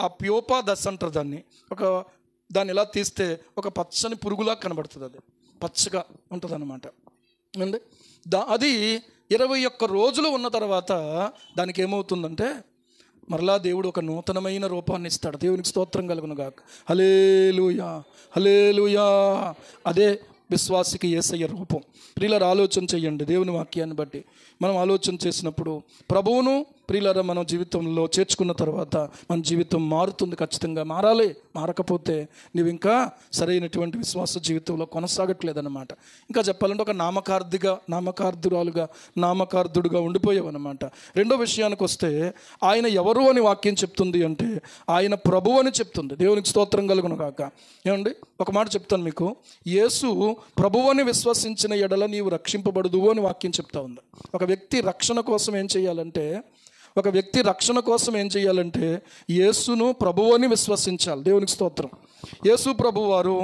ఆ ప్యూపా దశ అంటారు దాన్ని. దాన్ని ఎలా తీస్తే ఒక పచ్చని పురుగులా కనబడుతుంది. అది పచ్చగా ఉంటుంది అన్నమాట. అండి అది 21 రోజులు ఉన్న తర్వాత దానికి ఏమవుతుందంటే మరలా దేవుడు ఒక నూతనమైన రూపాన్ని ఇస్తాడు. దేవునికి స్తోత్రం కలుగును గాక. హల్లెలూయా, హల్లెలూయా. అదే విశ్వాసికి యేసయ్య రూపం. ప్రియులారా ఆలోచన చేయండి. దేవుని వాక్యాన్ని బట్టి మనం ఆలోచన చేసినప్పుడు ప్రభువును ప్రియులారా మనం జీవితంలో చేర్చుకున్న తర్వాత మన జీవితం మారుతుంది. ఖచ్చితంగా మారాలి. మారకపోతే నువ్వు ఇంకా సరైనటువంటి విశ్వాస జీవితంలో కొనసాగట్లేదన్నమాట. ఇంకా చెప్పాలంటే ఒక నామకార్థుడుగా ఉండిపోయావు అన్నమాట. రెండో విషయానికి వస్తే ఆయన ఎవరు అని వాక్యం చెప్తుంది అంటే ఆయన ప్రభువు అని చెప్తుంది. దేవునికి స్తోత్రం కలుగును గాక. ఏమండి ఒక మాట చెప్తాను మీకు. యేసు ప్రభువు అని విశ్వసించిన ఎడల నీవు రక్షింపబడదు అని వాక్యం చెప్తా ఉంది. ఒక వ్యక్తి రక్షణ కోసం ఏం చేయాలంటే యేసును ప్రభువు అని విశ్వసించాలి. దేవునికి స్తోత్రం. యేసు ప్రభువు వారు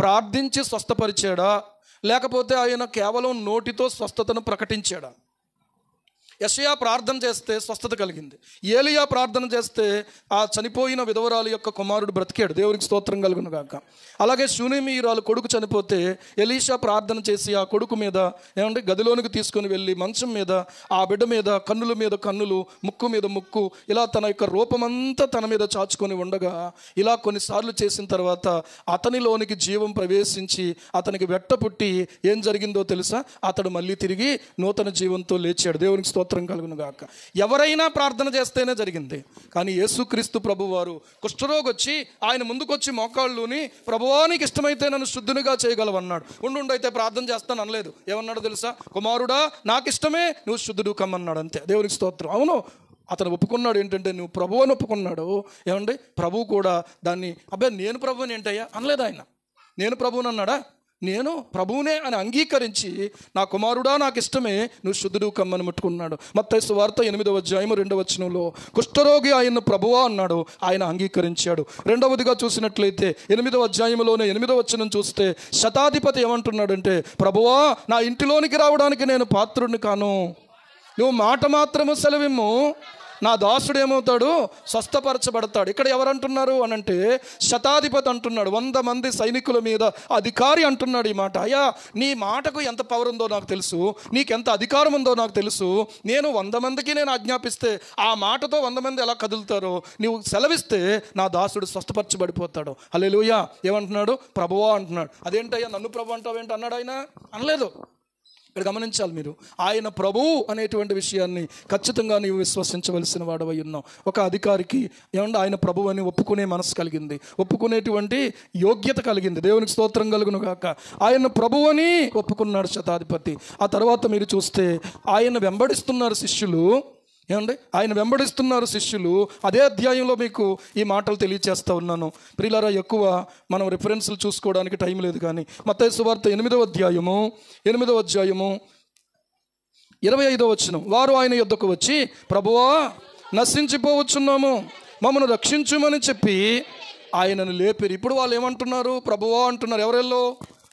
ప్రార్థించి స్వస్థపరిచాడా, లేకపోతే ఆయన కేవలం నోటితో స్వస్థతను ప్రకటించాడా? యెషయా ప్రార్థన చేస్తే స్వస్థత కలిగింది. ఏలియా ప్రార్థన చేస్తే ఆ చనిపోయిన విధవరాలు యొక్క కుమారుడు బ్రతికాడు. దేవునికి స్తోత్రం కలుగును గాక. అలాగే షూనేమీయురాలు కొడుకు చనిపోతే ఎలీషా ప్రార్థన చేసి ఆ కొడుకు మీద గదిలోనికి తీసుకొని వెళ్ళి మంచం మీద ఆ బిడ్డ మీద కన్నుల మీద కన్నులు, ముక్కు మీద ముక్కు, ఇలా తన యొక్క రూపమంతా తన మీద చాచుకొని ఉండగా ఇలా కొన్నిసార్లు చేసిన తర్వాత అతనిలోనికి జీవం ప్రవేశించి అతనికి వెట్ట పుట్టి ఏం జరిగిందో తెలుసా? అతడు మళ్ళీ తిరిగి నూతన జీవంతో లేచాడు. దేవునికి స్తోత్రం కలుగును గాక. ఎవరైనా ప్రార్థన చేస్తేనే జరిగింది. కానీ యేసుక్రీస్తు ప్రభువారు కుష్ఠరోగి వచ్చి ఆయన ముందుకొచ్చి మోకాళ్ళుని ప్రభువానికి ఇష్టమైతే నన్ను శుద్ధునిగా చేయగలవన్నాడు. ఉండుండైతే ప్రార్థన చేస్తాను అనలేదు. ఏమన్నాడు తెలుసా? కుమారుడా నాకు ఇష్టమే, నువ్వు శుద్ధుడు కమ్మన్నాడు. అంతే. దేవునికి స్తోత్రం. అవును, అతను ఒప్పుకున్నాడు. ఏంటంటే నువ్వు ప్రభు అని ఒప్పుకున్నాడు. ప్రభువు కూడా దాన్ని అబ్బాయి నేను ప్రభువుని ఏంటయ్యా అనలేదు. ఆయన నేను ప్రభువుని అన్నాడా? నేను ప్రభువునే అని అంగీకరించి నా కుమారుడా నాకు ఇష్టమే, నువ్వు శుద్ధుడు కమ్మని ముట్టుకున్నాడు. మత్తయి సువార్త 8వ అధ్యాయం 2వ వచనంలో కుష్ఠరోగి ఆయన ప్రభువా అన్నాడు. ఆయన అంగీకరించాడు. రెండవదిగా చూసినట్లయితే 8వ అధ్యాయంలోనే 8వ వచనం చూస్తే శతాధిపతి ఏమంటున్నాడంటే ప్రభువా నా ఇంటిలోనికి రావడానికి నేను పాత్రుడిని కాను, నువ్వు మాట మాత్రము సెలవిమ్ము, నా దాసుడు ఏమవుతాడు? స్వస్థపరచబడతాడు. ఇక్కడ ఎవరంటున్నారు అని అంటే శతాధిపతి అంటున్నాడు. 100 మంది సైనికుల మీద అధికారి అంటున్నాడు ఈ మాట. అయ్యా నీ మాటకు ఎంత పవర్ ఉందో నాకు తెలుసు, నీకెంత అధికారం ఉందో నాకు తెలుసు. నేను 100 మందికి నేను ఆజ్ఞాపిస్తే ఆ మాటతో 100 మంది ఎలా కదులుతారో, నీవు సెలవిస్తే నా దాసుడు స్వస్థపరచబడిపోతాడు. హల్లెలూయా. ఏమంటున్నాడు? ప్రభువా అంటున్నాడు. అదేంటయ్యా నన్ను ప్రభు అంటావేంటి అన్నాడు ఆయన? అనలేదు. ఇక్కడ గమనించాలి మీరు. ఆయన ప్రభువు అనేటువంటి విషయాన్ని ఖచ్చితంగా నీవు విశ్వసించవలసిన వాడవై ఉన్నావు. ఒక అధికారికి ఆయన ప్రభువు అని ఒప్పుకునే మనసు కలిగింది, ఒప్పుకునేటువంటి యోగ్యత కలిగింది. దేవునికి స్తోత్రం కలుగును గాక. ఆయన ప్రభువు అని ఒప్పుకున్నాడు శతాధిపతి. ఆ తర్వాత మీరు చూస్తే ఆయన వెంబడిస్తున్నారు శిష్యులు. ఆయన వెంబడిస్తున్నారు శిష్యులు. అదే అధ్యాయంలో మీకు ఈ మాటలు తెలియచేస్తూ ఉన్నాను. ప్రియులారా ఎక్కువ మనం రిఫరెన్స్లు చూసుకోవడానికి టైం లేదు. కానీ మత్తయి సువార్త 8వ అధ్యాయము 25వ వచనం, వారు ఆయన యొద్దకు వచ్చి ప్రభువా నశించిపోవచ్చున్నాము, మమ్మను రక్షించుమని చెప్పి ఆయనను లేపిరి. ఇప్పుడు వాళ్ళు ఏమంటున్నారు? ప్రభువా అంటున్నారు. ఎవరెల్లో?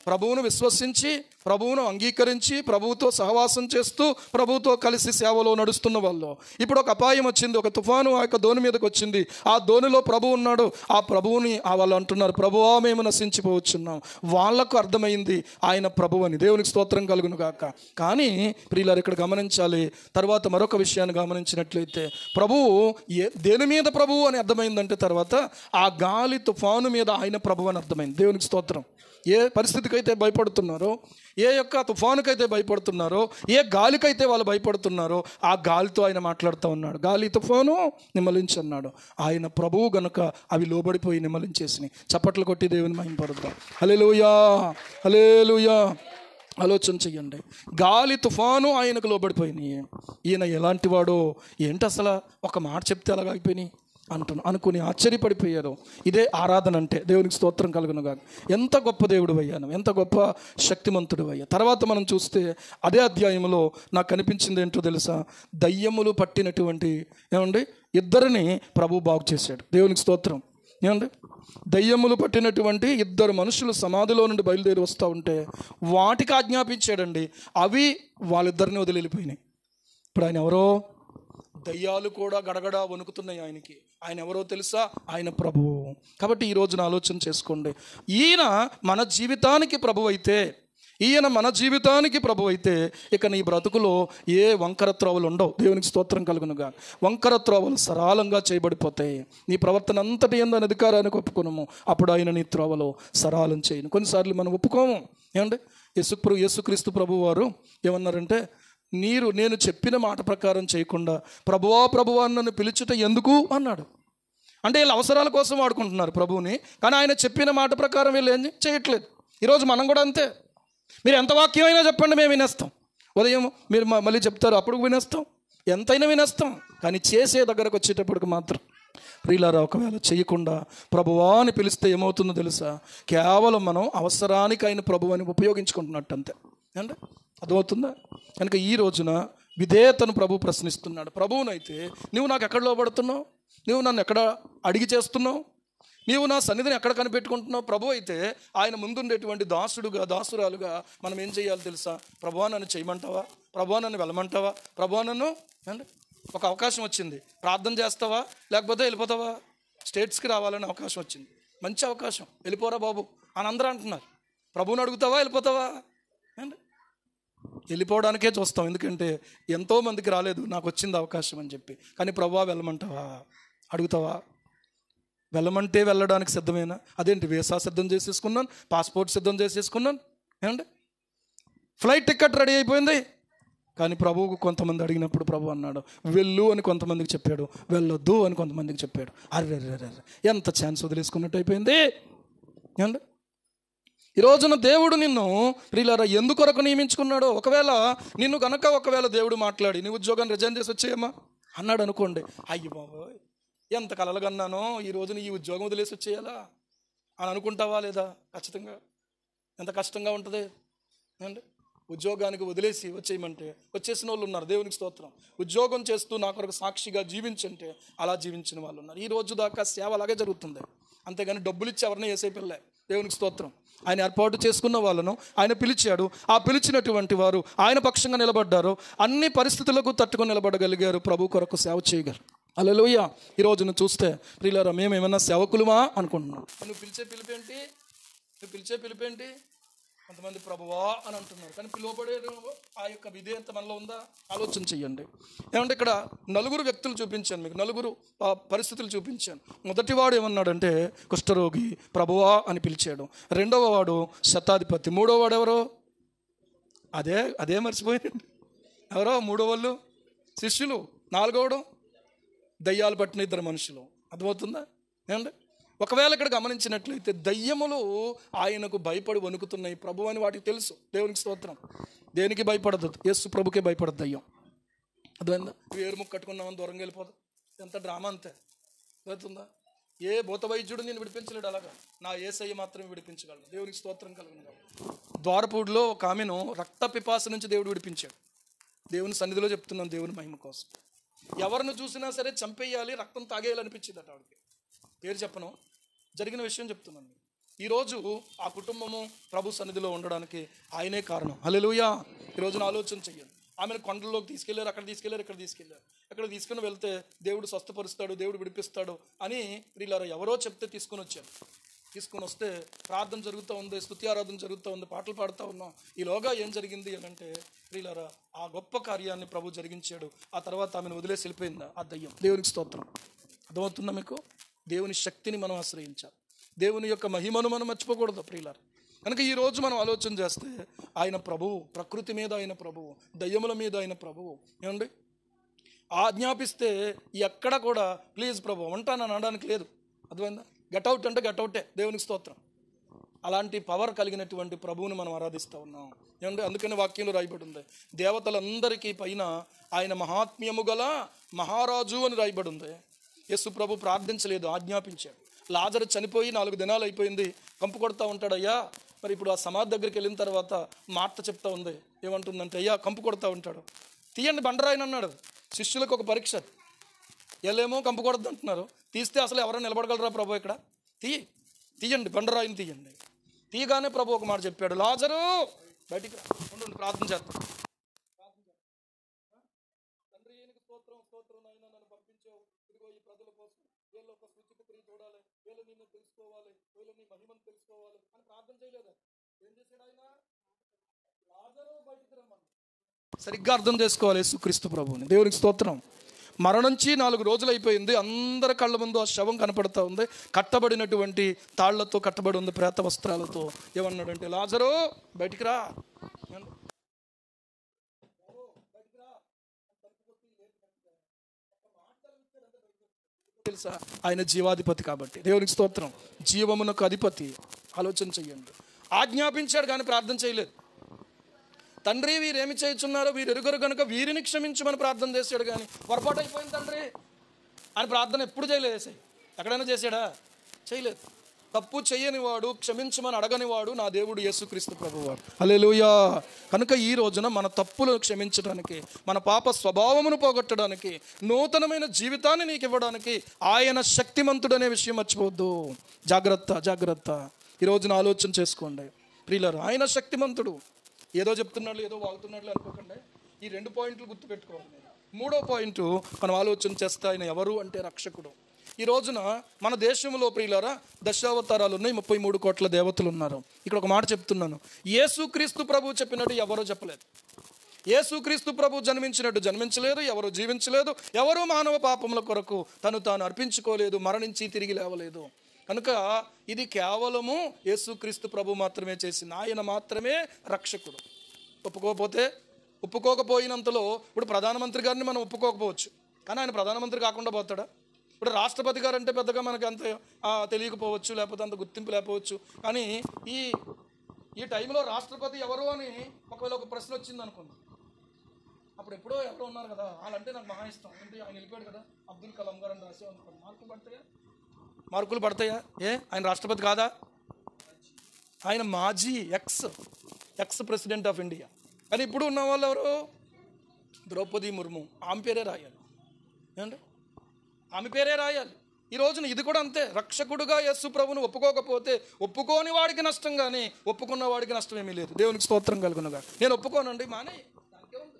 ప్రభువును విశ్వసించి ప్రభువును అంగీకరించి ప్రభువుతో సహవాసం చేస్తూ ప్రభువుతో కలిసి సేవలో నడుస్తున్న వాళ్ళు. ఇప్పుడు ఒక అపాయం వచ్చింది, ఒక తుఫాను ఆ యొక్క దోణి మీదకి వచ్చింది. ఆ దోణిలో ప్రభువు ఉన్నాడు. ఆ ప్రభువుని వాళ్ళు అంటున్నారు, ప్రభువా మేము నశించిపోవచ్చున్నాం. వాళ్లకు అర్థమైంది ఆయన ప్రభువు అని. దేవునికి స్తోత్రం కలుగును గాక. కానీ ప్రియులారు ఇక్కడ గమనించాలి. తర్వాత మరొక విషయాన్ని గమనించినట్లయితే ప్రభువు దేని మీద ప్రభువు అని అర్థమైందంటే తర్వాత ఆ గాలి తుఫాను మీద ఆయన ప్రభువు అని అర్థమైంది. దేవునికి స్తోత్రం. ఏ పరిస్థితికైతే భయపడుతున్నారో, ఏ యొక్క తుఫానుకైతే భయపడుతున్నారో, ఏ గాలికైతే వాళ్ళు భయపడుతున్నారో ఆ గాలితో ఆయన మాట్లాడుతూ ఉన్నాడు. గాలి తుఫాను నిమ్మలించన్నాడు. ఆయన ప్రభువు గనుక అవి లోబడిపోయి నిమ్మలించేసినాయి. చప్పట్లు కొట్టి దేవుని మహిమపరుద్దాం. హల్లెలూయా, హల్లెలూయా. ఆలోచన చెయ్యండి. గాలి తుఫాను ఆయనకు లోబడిపోయినాయి. ఈయన ఎలాంటి వాడో ఏంటి అసలు, ఒక మాట చెప్తే అలాగ అయిపోయినాయి అనుకుని ఆశ్చర్యపడిపోయారు. ఇదే ఆరాధన అంటే. దేవునికి స్తోత్రం కలుగును గాక. ఎంత గొప్ప దేవుడు అయ్యాను, ఎంత గొప్ప శక్తిమంతుడు అయ్యా. తర్వాత మనం చూస్తే అదే అధ్యాయంలో నాకు కనిపించింది ఏంటో తెలుసా, దయ్యములు పట్టినటువంటి ఇద్దరిని ప్రభు బాగు చేశాడు. దేవునికి స్తోత్రం. దయ్యములు పట్టినటువంటి ఇద్దరు మనుషులు సమాధిలో నుండి బయలుదేరి వస్తూ ఉంటే వాటికి ఆజ్ఞాపించాడండి. అవి వాళ్ళిద్దరిని వదిలి వెళ్ళిపోయినాయి. ఇప్పుడు ఆయన ఎవరో, దయ్యాలు కూడా గడగడ వణుకుతున్నాయి ఆయనకి. ఆయన ఎవరో తెలుసా, ఆయన ప్రభువు. కాబట్టి ఈ రోజున ఆలోచన చేసుకోండి. ఈయన మన జీవితానికి ప్రభు అయితే, ఇక నీ బ్రతుకులో ఏ వంకర త్రోవలు ఉండవు. దేవునికి స్తోత్రం కలుగునుగా. వంకర త్రోవలు సరళంగా చేయబడిపోతాయి. నీ ప్రవర్తన అంతటి ఎందని అధికారానికి ఒప్పుకోను, అప్పుడు ఆయన నీ త్రోవలో సరళం చేయను. కొన్నిసార్లు మనం ఒప్పుకోము. యేసుక్రీస్తు ప్రభు వారు ఏమన్నారంటే, నేను చెప్పిన మాట ప్రకారం చేయకుండా ప్రభువా నన్ను పిలుచుట ఎందుకు అన్నాడు. అంటే వీళ్ళ అవసరాల కోసం వాడుకుంటున్నారు ప్రభువుని, కానీ ఆయన చెప్పిన మాట ప్రకారం వీళ్ళు ఏం చేయట్లేదు. ఈరోజు మనం కూడా అంతే. మీరు ఎంత వాక్యమైనా చెప్పండి, మేము వినేస్తాం. ఉదయం మీరు మళ్ళీ చెప్తారు, అప్పుడు వినేస్తాం, ఎంతైనా వినేస్తాం. కానీ చేసే దగ్గరకు వచ్చేటప్పటికి మాత్రం ప్రియులారా, ఒకవేళ చేయకుండా ప్రభువా అని పిలిస్తే ఏమవుతుందో తెలుసా, కేవలం మనం అవసరానికి ఆయన ప్రభువుని ఉపయోగించుకుంటున్నట్టు అంతే. అంటే అర్థమవుతుందా? కనుక ఈ రోజున విధేయతను ప్రభు ప్రశ్నిస్తున్నాడు. ప్రభువునైతే నువ్వు నాకు ఎక్కడ లోబడుతున్నావు, నువ్వు నన్ను ఎక్కడ అడిగి చేస్తున్నావు, నీవు నా సన్నిధిని ఎక్కడ కనిపెట్టుకుంటున్నావు. ప్రభు అయితే ఆయన ముందుండేటువంటి దాసురాలుగా మనం ఏం చేయాలి తెలుసా, ప్రభువా నన్ను చేయమంటావా, ప్రభువా నన్ను వెళ్ళమంటావా, ప్రభువా నన్ను ఒక అవకాశం వచ్చింది, ప్రార్థన చేస్తావా లేకపోతే వెళ్ళిపోతావా, స్టేట్స్కి రావాలని అవకాశం వచ్చింది, మంచి అవకాశం, వెళ్ళిపోరా బాబు అని అందరూ అంటున్నారు. ప్రభువుని అడుగుతావా వెళ్ళిపోతావా? వెళ్ళిపోవడానికే చూస్తాం, ఎందుకంటే ఎంతోమందికి రాలేదు, నాకు వచ్చింది అవకాశం అని చెప్పి. కానీ ప్రభువా వెళ్ళమంటావా, అడుగుతావా? వెళ్ళమంటే వెళ్ళడానికి సిద్ధమేనా? అదేంటి, వీసా సిద్ధం చేసేసుకున్నాను, పాస్పోర్ట్ సిద్ధం చేసేసుకున్నాను, ఫ్లైట్ టికెట్ రెడీ అయిపోయింది. కానీ ప్రభువుకు కొంతమంది అడిగినప్పుడు ప్రభు అన్నాడు వెళ్ళు అని కొంతమందికి చెప్పాడు, వెళ్ళొద్దు అని కొంతమందికి చెప్పాడు. అర్రే ఎంత ఛాన్స్ వదిలేసుకున్నట్టు అయిపోయింది. ఈ రోజున దేవుడు నిన్ను ప్రియులారా ఎందుకొరకు నియమించుకున్నాడో, ఒకవేళ దేవుడు మాట్లాడి నీ ఉద్యోగాన్ని రిజైన్ చేసి వచ్చేయమ్మా అన్నాడు అనుకోండి, అయ్యి బాబోయ్ ఎంత కలలుగన్నానో, ఈ రోజున ఈ ఉద్యోగం వదిలేసి వచ్చేయాలా అని అనుకుంటావా లేదా? ఖచ్చితంగా. ఎంత కష్టంగా ఉంటుంది అండి. ఉద్యోగానికి వదిలేసి వచ్చేయమంటే వచ్చేసిన వాళ్ళు ఉన్నారు. దేవునికి స్తోత్రం. ఉద్యోగం చేస్తూ నా కొరకు సాక్షిగా జీవించంటే అలా జీవించిన వాళ్ళు ఉన్నారు. ఈ రోజు దాకా సేవ అలాగే జరుగుతుంది. అంతేగాని డబ్బులు ఇచ్చి ఎవరిని వేసే పిల్లే. దేవునికి స్తోత్రం. ఆయన ఏర్పాటు చేసుకున్న వాళ్ళను ఆయన పిలిచాడు. ఆ పిలిచినటువంటి వారు ఆయన పక్షంగా నిలబడ్డారు. అన్ని పరిస్థితులకు తట్టుకొని నిలబడగలిగారు. ప్రభు కొరకు సేవ చేయగలరు. హల్లెలూయా. ఈ రోజును చూస్తే ప్రియులారా, మేము ఏమన్నా సేవకులమా అనుకుంటున్నాం. నువ్వు పిలిచే పిలిపేంటి? కొంతమంది ప్రభువా అని అంటున్నారు, కానీ పిలువబడే ఆ యొక్క విధేయత మనలో ఉందా? ఆలోచన చెయ్యండి. ఏమంటే ఇక్కడ నలుగురు వ్యక్తులు చూపించాను మీకు, నలుగురు పరిస్థితులు చూపించాను. మొదటివాడు ఏమన్నాడంటే కుష్ఠరోగి, ప్రభువా అని పిలిచాడు. రెండవ వాడు శతాధిపతి. మూడో వాడు ఎవరో అదే మర్చిపోయాడు. ఎవరో మూడో వాళ్ళు శిష్యులు. నాలుగోడు దయ్యాలు పట్టిన ఇద్దరు మనుషులు. అర్థమవుతుందా? ఏమండి, ఒకవేళ ఇక్కడ గమనించినట్లయితే దయ్యములు ఆయనకు భయపడి వణుకుతున్నాయి ప్రభు అని వాటికి తెలుసు. దేవునికి స్తోత్రం. దేనికి భయపడదు? యేసు ప్రభుకే భయపడదు దయ్యం. అర్థమైందా? వేరుముక్కు కట్టుకున్నామని దూరంగా వెళ్ళిపోదు. ఎంత డ్రామా అంతే. అవుతుందా? ఏ భూత వైద్యుడు నేను విడిపించలేడు, అలాగా నా యేసయ్య మాత్రమే విడిపించగలడు. దేవునికి స్తోత్రం కలుగును. ద్వారపూడిలో ఒక ఆమెను రక్త పిపాస నుంచి దేవుడు విడిపించాడు. దేవుని సన్నిధిలో చెప్తున్నాను, దేవుని మహిమ కోసం. ఎవరిని చూసినా సరే చంపేయాలి, రక్తం తాగేయాలనిపించిందట ఆవిడకి. పేరు చెప్పను, జరిగిన విషయం చెప్తున్నాను. ఈరోజు ఆ కుటుంబము ప్రభు సన్నిధిలో ఉండడానికి ఆయనే కారణం. హల్లెలూయా. ఈరోజున ఆలోచన చెయ్యండి. ఆమెను కొండల్లోకి తీసుకెళ్లారు, అక్కడ తీసుకెళ్లారు, ఇక్కడ తీసుకెళ్లారు. ఎక్కడ తీసుకుని వెళ్తే దేవుడు స్వస్థపరుస్తాడు, దేవుడు విడిపిస్తాడు అని వీళ్ళారా ఎవరో చెప్తే తీసుకుని వచ్చారు. తీసుకుని వస్తే ప్రార్థన జరుగుతూ ఉంది, స్తుతి ఆరాధన జరుగుతూ ఉంది, పాటలు పాడుతూ ఉన్నాం. ఈలోగా ఏం జరిగింది అని అంటే వీళ్ళారా ఆ గొప్ప కార్యాన్ని ప్రభు జరిగించాడు. ఆ తర్వాత ఆమెను వదిలేసి వెళ్ళిపోయింది ఆ దయ్యం. దేవునికి స్తోత్రం. అర్థమవుతుందా మీకు? దేవుని శక్తిని మనం ఆశ్రయించాలి, దేవుని యొక్క మహిమను మనం మర్చిపోకూడదు ప్రియులారా. కనుక ఈరోజు మనం ఆలోచన చేస్తే ఆయన ప్రభువు, ప్రకృతి మీద ఆయన ప్రభువు, దయ్యముల మీద ఆయన ప్రభువు. ఏమండి, ఆజ్ఞాపిస్తే ఎక్కడ కూడా ప్లీజ్ ప్రభు ఉంటానని అనడానికి లేదు. అర్థమైందా? గెట్అవుట్ అంటే గెట్అవుటే. దేవునికి స్తోత్రం. అలాంటి పవర్ కలిగినటువంటి ప్రభువుని మనం ఆరాధిస్తూ ఉన్నాం. ఏమంటే అందుకని వాక్యంలో రాయబడి ఉంది, దేవతలందరికీ పైన ఆయన మహాత్మ్యము గల మహారాజు అని రాయబడి ఉంది. యేసు ప్రభు ప్రార్థించలేదు, ఆజ్ఞాపించాడు. లాజరు చనిపోయి 4 దినాలు అయిపోయింది, కంపు కొడతా ఉంటాడు. అయ్యా మరి ఇప్పుడు ఆ సమాధి దగ్గరికి వెళ్ళిన తర్వాత మార్త చెప్తా ఉంది, ఏమంటుందంటే అయ్యా కంపు కొడతా ఉంటాడు, తీయండి బండరాయిని అన్నాడు. శిష్యులకు ఒక పరీక్ష, ఎల్లేమో కంపు కొడద్దు అంటున్నారు, తీస్తే అసలు ఎవరైనా నిలబడగలరా ప్రభు? ఇక్కడ తీయండి బండరాయిని తీయండి. తీయగానే ప్రభు ఒక మాట చెప్పాడు, లాజరు బయటికి రా, ఉండండి ప్రార్థన చేస్తాం. తండ్రి ఈయనకి స్తోత్రం, స్తోత్రం నాయన, నన్ను పంపించావు. ఇదిగో ఈ ప్రజల కోసం వీళ్ళు ఒక సూచిక క్రియ చూడాలి, వీళ్ళు నిన్ను తెలుసుకోవాలి, వీళ్ళు నీ మహిమను తెలుసుకోవాలి అని ప్రార్థన చేయలేదా? ఏం చేశాడు ఆయన? లాజరు బయటికి రమ్మని. సరిగ్గా అర్థం చేసుకోవాలి యేసుక్రీస్తు ప్రభువుని. దేవునికి స్తోత్రం. మరణించి 4 రోజులు అయిపోయింది, అందరి కళ్ళ ముందు ఆ శవం కనపడతా ఉంది, కట్టబడినటువంటి తాళ్లతో కట్టబడి ఉంది, ప్రేత వస్త్రాలతో. ఏమన్నాడంటే లాజరు బయటికి రా, తెలుసా? ఆయన జీవాధిపతి కాబట్టి. దేవునికి స్తోత్రం. జీవమునకు అధిపతి. ఆలోచన చెయ్యండి. ఆజ్ఞాపించాడు కానీ ప్రార్థన చేయలేదు. తండ్రి వీరేమి చేయుచున్నారో వీరు ఎరుగరు కనుక వీరిని క్షమించమని ప్రార్థన చేశాడు కానీ పొరపాటు అయిపోయింది తండ్రి అని ప్రార్థన ఎప్పుడు చేయలేదు. ఎక్కడైనా చేశాడా? చేయలేదు. తప్పు చేయని వాడు, క్షమించమని అడగని వాడు నా దేవుడు యేసుక్రీస్తు ప్రభువారు. హల్లెలూయా. కనుక ఈ రోజున మన తప్పులను క్షమించడానికి, మన పాప స్వభావమును పోగొట్టడానికి, నూతనమైన జీవితాన్ని నీకు ఇవ్వడానికి ఆయన శక్తిమంతుడనే విషయం మర్చిపోవద్దు. జాగ్రత్త, జాగ్రత్త. ఈ రోజున ఆలోచన చేసుకోండి ప్రియులారా. ఆయన శక్తిమంతుడు. ఏదో చెప్తున్నాడు, ఏదో వాగుతున్నాడు అనుకోకండి. ఈ 2 పాయింట్లు గుర్తుపెట్టుకోవాలి. 3వ పాయింట్ మనం ఆలోచన చేస్తే ఆయన ఎవరు అంటే రక్షకుడు. ఈ రోజున మన దేశంలో ప్రియులారా దశావతారాలు ఉన్నాయి, 33 కోట్ల దేవతలు ఉన్నారు. ఇక్కడ ఒక మాట చెప్తున్నాను, యేసుక్రీస్తు ప్రభు చెప్పినట్టు ఎవరో చెప్పలేదు. యేసుక్రీస్తు ప్రభు జన్మించినట్టు జన్మించలేదు, ఎవరు జీవించలేదు, ఎవరు మానవ పాపముల కొరకు తను తాను అర్పించుకోలేదు, మరణించి తిరిగి లేవలేదు. కనుక ఇది కేవలము యేసుక్రీస్తు ప్రభు మాత్రమే చేసింది. ఆయన మాత్రమే రక్షకుడు. ఒప్పుకోకపోయినంతలో ఇప్పుడు ప్రధానమంత్రి గారిని మనం ఒప్పుకోకపోవచ్చు, కానీ ఆయన ప్రధానమంత్రి కాకుండా పోతాడా? ఇప్పుడు రాష్ట్రపతి గారు అంటే పెద్దగా మనకు అంత తెలియకపోవచ్చు, లేకపోతే అంత గుర్తింపు లేకపోవచ్చు. కానీ ఈ టైంలో రాష్ట్రపతి ఎవరు అని ఒకవేళ ఒక ప్రశ్న వచ్చింది అనుకుంది, అప్పుడు ఎప్పుడో ఎవరో ఉన్నారు కదా, వాళ్ళంటే నాకు మహా ఇష్టం. ఏంటి ఆయన వెళ్ళిపోయాడు కదా, అబ్దుల్ కలాం గారు అని రాసే అనుకోండి, మార్కులు పడతాయా? ఆయన రాష్ట్రపతి కాదా? ఆయన మాజీ ఎక్స్ ప్రెసిడెంట్ ఆఫ్ ఇండియా. కానీ ఇప్పుడు ఉన్న వాళ్ళు ఎవరు? ద్రౌపది ముర్ము. ఆమె పేరే రాయాలి. ఏమండి, ఆమె పేరే రాయాలి. ఈ రోజున ఇది కూడా అంతే. రక్షకుడుగా యేసు ప్రభువును ఒప్పుకోకపోతే ఒప్పుకోని వాడికి నష్టం, కానీ ఒప్పుకున్న వాడికి నష్టం ఏమీ లేదు. దేవునికి స్తోత్రం కలుగునుగా. నేను ఒప్పుకోనండి, మానే, దానికే ఉంది.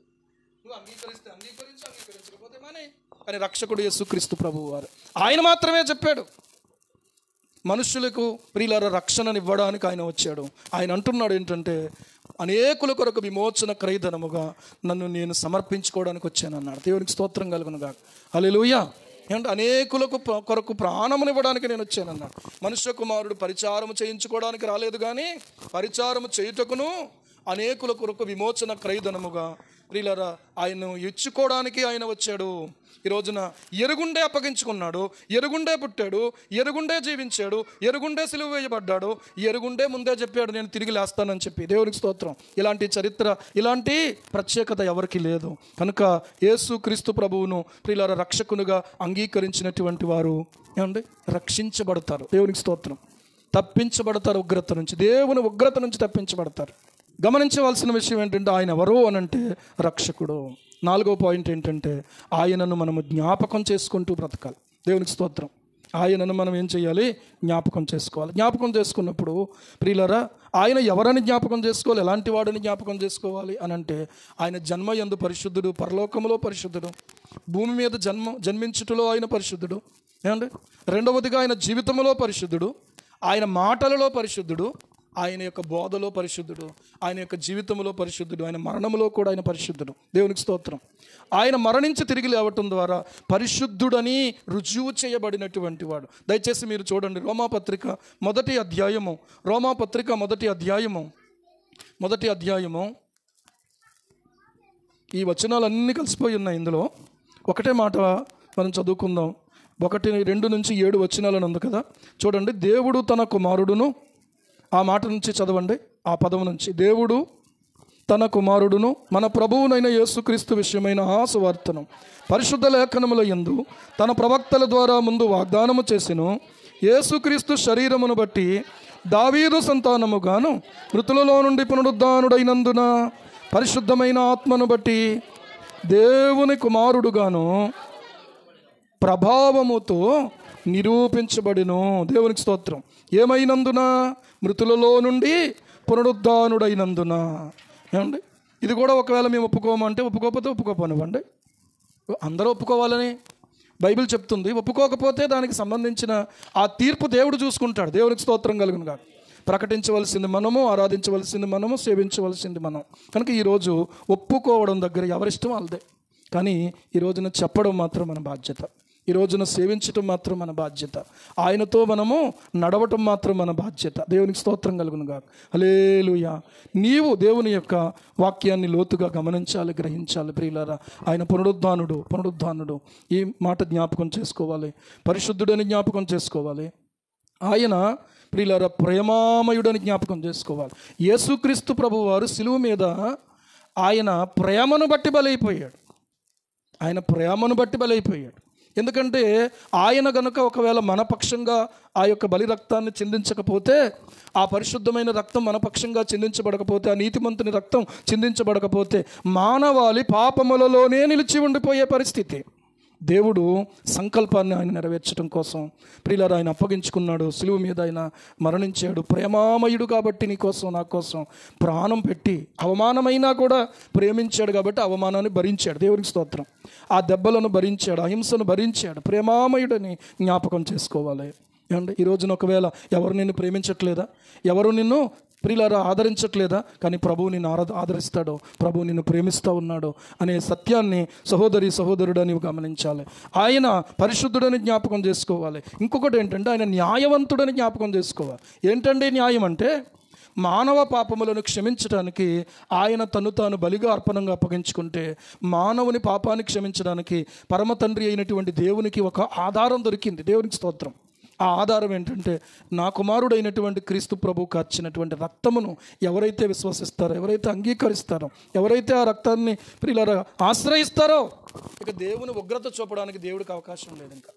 నువ్వు అంగీకరిస్తే అంగీకరించు, అంగీకరించకపోతే మానే. కానీ రక్షకుడు యేసుక్రీస్తు ప్రభువు వారు, ఆయన మాత్రమే చెప్పాడు మనుషులకు ప్రియులార రక్షణనివ్వడానికి ఆయన వచ్చాడు. ఆయన అంటున్నాడు ఏంటంటే, అనేకుల కొరకు విమోచన క్రయధనముగా నన్ను నేను సమర్పించుకోవడానికి వచ్చానన్నాడు. దేవునికి స్తోత్రం కలుగునుగా. హల్లెలూయా. అంటే అనేకులకు కొరకు ప్రాణమునివ్వడానికి నేను వచ్చానన్నాడు. మనుష్య కుమారుడు పరిచారము చేయించుకోవడానికి రాలేదు, కానీ పరిచారము చేయుటకును అనేకుల కొరకు విమోచన క్రయధనముగా ప్రియులారా ఆయన్ను ఇచ్చుకోవడానికి ఆయన వచ్చాడు. ఈ రోజున ఎరుగుండే అప్పగించుకున్నాడు, ఎరుగుండే పుట్టాడు, ఎరుగుండే జీవించాడు, ఎరుగుండే సిలువ వేయబడ్డాడు, ఎరుగుండే ముందే చెప్పాడు నేను తిరిగి లేస్తానని చెప్పి. దేవునికి స్తోత్రం. ఇలాంటి చరిత్ర, ఇలాంటి ప్రత్యేకత ఎవరికి లేదు. కనుక యేసుక్రీస్తు ప్రభువును ప్రియులారా రక్షకునిగా అంగీకరించినటువంటి వారు ఏమండి రక్షించబడతారు. దేవునికి స్తోత్రం. తప్పించబడతారు ఉగ్రత నుంచి, దేవుని ఉగ్రత నుంచి తప్పించబడతారు. గమనించవలసిన విషయం ఏంటంటే ఆయన ఎవరు అనంటే రక్షకుడు. 4వ పాయింట్ ఏంటంటే ఆయనను మనము జ్ఞాపకం చేసుకుంటూ బ్రతకాలి. దేవునికి స్తోత్రం. ఆయనను మనం ఏం చేయాలి? జ్ఞాపకం చేసుకోవాలి. జ్ఞాపకం చేసుకున్నప్పుడు ప్రియులారా, ఆయన ఎవరని జ్ఞాపకం చేసుకోవాలి, ఎలాంటి వాడిని జ్ఞాపకం చేసుకోవాలి అని అంటే, ఆయన జన్మ యందు పరిశుద్ధుడు, పరలోకములో పరిశుద్ధుడు, భూమి మీద జన్మించుటలో ఆయన పరిశుద్ధుడు. ఏమండి? రెండవదిగా ఆయన జీవితంలో పరిశుద్ధుడు, ఆయన మాటలలో పరిశుద్ధుడు, ఆయన యొక్క బోధలో పరిశుద్ధుడు, ఆయన యొక్క జీవితంలో పరిశుద్ధుడు, ఆయన మరణంలో కూడా ఆయన పరిశుద్ధుడు. దేవునికి స్తోత్రం. ఆయన మరణించి తిరిగి లేవటం ద్వారా పరిశుద్ధుడని రుజువు చేయబడినటువంటి వాడు. దయచేసి మీరు చూడండి, రోమాపత్రిక మొదటి అధ్యాయము ఈ వచనాలన్నీ కలిసిపోయి ఉన్నాయి. ఇందులో ఒకటే మాట మనం చదువుకుందాం. 1, 2 నుంచి 7 వచనాలను ఉంది కదా, చూడండి. దేవుడు తన కుమారుడును, ఆ మాట నుంచి చదవండి, ఆ పదం నుంచి. దేవుడు తన కుమారుడును మన ప్రభువునైన యేసుక్రీస్తు విషయమైన ఆ సువార్తను పరిశుద్ధ లేఖనముల యందు తన ప్రవక్తల ద్వారా ముందు వాగ్దానము చేసెను. యేసుక్రీస్తు శరీరమును బట్టి దావీదు సంతానముగాను, మృతులలో నుండి పునరుద్ధానుడైనందున పరిశుద్ధమైన ఆత్మను బట్టి దేవుని కుమారుడుగాను ప్రభావముతో నిరూపించబడిను. దేవునికి స్తోత్రం. ఏమైనందున? మృతులలో నుండి పునరుద్ధానుడైనందున. ఏమండి? ఇది కూడా ఒకవేళ మేము ఒప్పుకోమంటే ఒప్పుకోకపోతే ఒప్పుకోపోనివ్వండి. అందరూ ఒప్పుకోవాలని బైబిల్ చెప్తుంది. ఒప్పుకోకపోతే దానికి సంబంధించిన ఆ తీర్పు దేవుడు చూసుకుంటాడు. దేవునికి స్తోత్రం కలుగును గాక. ప్రకటించవలసింది మనము, ఆరాధించవలసింది మనము, సేవించవలసింది మనం. కనుక ఈరోజు ఒప్పుకోవడం దగ్గర ఎవరిష్టం వాళ్ళదే. కానీ ఈ రోజున చెప్పడం మాత్రం మన బాధ్యత. ఈ రోజున సేవించటం మాత్రం మన బాధ్యత. ఆయనతో మనము నడవటం మాత్రం మన బాధ్యత. దేవునికి స్తోత్రం కలుగును గాక. హల్లెలూయా. నీవు దేవుని యొక్క వాక్యాన్ని లోతుగా గమనించాలి, గ్రహించాలి. ప్రియులారా, ఆయన పునరుద్ధానుడు. ఈ మాట జ్ఞాపకం చేసుకోవాలి. పరిశుద్ధుడని జ్ఞాపకం చేసుకోవాలి. ఆయన ప్రియులారా ప్రేమామయుడని జ్ఞాపకం చేసుకోవాలి. యేసుక్రీస్తు ప్రభువారు శిలువ మీద ఆయన ప్రేమను బట్టి బలైపోయాడు. ఎందుకంటే ఆయన గనుక ఒకవేళ మన పక్షంగా ఆ యొక్క బలి రక్తాన్ని చిందించకపోతే, ఆ పరిశుద్ధమైన రక్తం మన పక్షంగా చిందించబడకపోతే, ఆ నీతిమంతుని రక్తం చిందించబడకపోతే మానవాళి పాపములలోనే నిలిచి ఉండిపోయే పరిస్థితి. దేవుడు సంకల్పాన్ని ఆయన నెరవేర్చడం కోసం ప్రియులారా ఆయన అప్పగించుకున్నాడు. శిలువ మీద ఆయన మరణించాడు. ప్రేమామయుడు కాబట్టి నీ కోసం, నా కోసం ప్రాణం పెట్టి, అవమానమైనా కూడా ప్రేమించాడు కాబట్టి అవమానాన్ని భరించాడు. దేవునికి స్తోత్రం. ఆ దెబ్బలను భరించాడు, అహింసను భరించాడు. ప్రేమామయుడని జ్ఞాపకం చేసుకోవాలి. ఏమండి? ఈ రోజున ఒకవేళ ఎవరు నిన్ను ప్రేమించట్లేదా, ఎవరు నిన్ను ప్రియులారా ఆదరించట్లేదా, కానీ ప్రభువు నిన్ను ఆదరిస్తాడు, ప్రభువు నిన్ను ప్రేమిస్తూ ఉన్నాడు అనే సత్యాన్ని సహోదరుడు నీవు గమనించాలి. ఆయన పరిశుద్ధుడని జ్ఞాపకం చేసుకోవాలి. ఇంకొకటి ఏంటంటే ఆయన న్యాయవంతుడని జ్ఞాపకం చేసుకోవాలి. ఏంటంటే న్యాయం అంటే, మానవ పాపములను క్షమించడానికి ఆయన తను తాను బలిగా అర్పణంగా అప్పగించుకుంటే, మానవుని పాపాన్ని క్షమించడానికి పరమ తండ్రి అయినటువంటి దేవునికి ఒక ఆధారం దొరికింది. దేవునికి స్తోత్రం. ఆ ఆధారం ఏంటంటే, నా కుమారుడైనటువంటి క్రీస్తు ప్రభు కార్చినటువంటి రక్తమును ఎవరైతే విశ్వసిస్తారో, ఎవరైతే అంగీకరిస్తారో, ఎవరైతే ఆ రక్తాన్ని ప్రియులారా ఆశ్రయిస్తారో, ఇక దేవుని ఉగ్రత చూపడానికి దేవుడికి అవకాశం లేదు. ఇంకా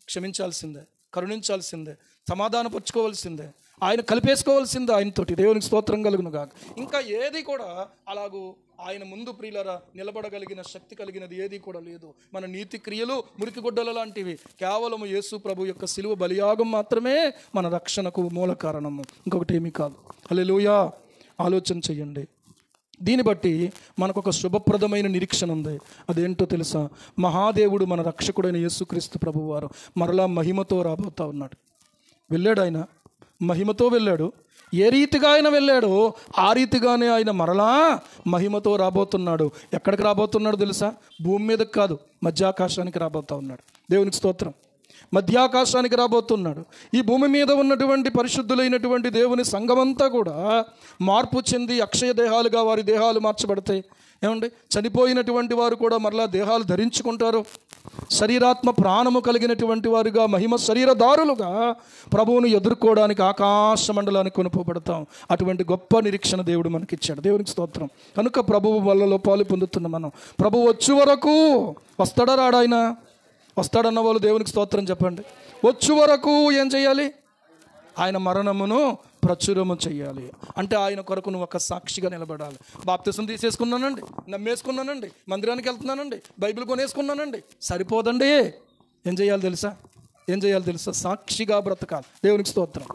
క్షమించాల్సిందే, కరుణించాల్సిందే, సమాధానపరచుకోవాల్సిందే, ఆయన కలిపేసుకోవాల్సిందే ఆయనతోటి. దేవునికి స్తోత్రం కలుగును గాక. ఇంకా ఏది కూడా అలాగూ ఆయన ముందు ప్రియులరా నిలబడగలిగిన శక్తి కలిగినది ఏది కూడా లేదు. మన నీతి క్రియలు మురికి గుడ్డల లాంటివి. కేవలం యేసు ప్రభు యొక్క శిలువ బలియాగం మాత్రమే మన రక్షణకు మూల కారణము, ఇంకొకటి ఏమీ కాదు. హల్లెలూయా. ఆలోచన చెయ్యండి. దీన్ని బట్టి మనకు ఒక శుభప్రదమైన నిరీక్షణ ఉంది. అదేంటో తెలుసా? మహాదేవుడు మన రక్షకుడైన యేసుక్రీస్తు ప్రభువు వారు మరలా మహిమతో రాబోతా ఉన్నాడు. వెళ్ళాడు, ఆయన మహిమతో వెళ్ళాడు. ఏ రీతిగా ఆయన వెళ్ళాడో ఆ రీతిగానే ఆయన మరలా మహిమతో రాబోతున్నాడు. ఎక్కడికి రాబోతున్నాడు తెలుసా? భూమి మీదకి కాదు, మధ్యాకాశానికి రాబోతా ఉన్నాడు. దేవునికి స్తోత్రం. మధ్యాకాశానికి రాబోతున్నాడు. ఈ భూమి మీద ఉన్నటువంటి పరిశుద్ధులైనటువంటి దేవుని సంఘమంతా కూడా మార్పు చెంది అక్షయ దేహాలుగా వారి దేహాలు మార్చబడతాయి. ఏమండి? చనిపోయినటువంటి వారు కూడా మరలా దేహాలు ధరించుకుంటారు. శరీరాత్మ ప్రాణము కలిగినటువంటి వారుగా, మహిమ శరీరదారులుగా ప్రభువును ఎదుర్కోవడానికి ఆకాశ మండలానికి కొనుపోబడతాం. అటువంటి గొప్ప నిరీక్షణ దేవుడు మనకిచ్చాడు. దేవునికి స్తోత్రం. కనుక ప్రభువు వల్లలో పాలు పొందుతున్న మనం, ప్రభువు వచ్చే వరకు వస్తాడా రాడాయన? వస్తాడన్న వాళ్ళు దేవునికి స్తోత్రం చెప్పండి. వచ్చే వరకు ఏం చేయాలి? ఆయన మరణమును ప్రచురము చేయాలి. అంటే ఆయన కొరకు నువ్వు ఒక సాక్షిగా నిలబడాలి. బాప్తిసం తీసేసుకున్నానండి, నమ్మేసుకున్నానండి, మందిరానికి వెళ్తున్నానండి, బైబిల్ కొనేసుకున్నానండి, సరిపోదండి. ఏం చేయాలి తెలుసా? ఏం చేయాలి తెలుసా? సాక్షిగా బ్రతకాలి. దేవునికి స్తోత్రం.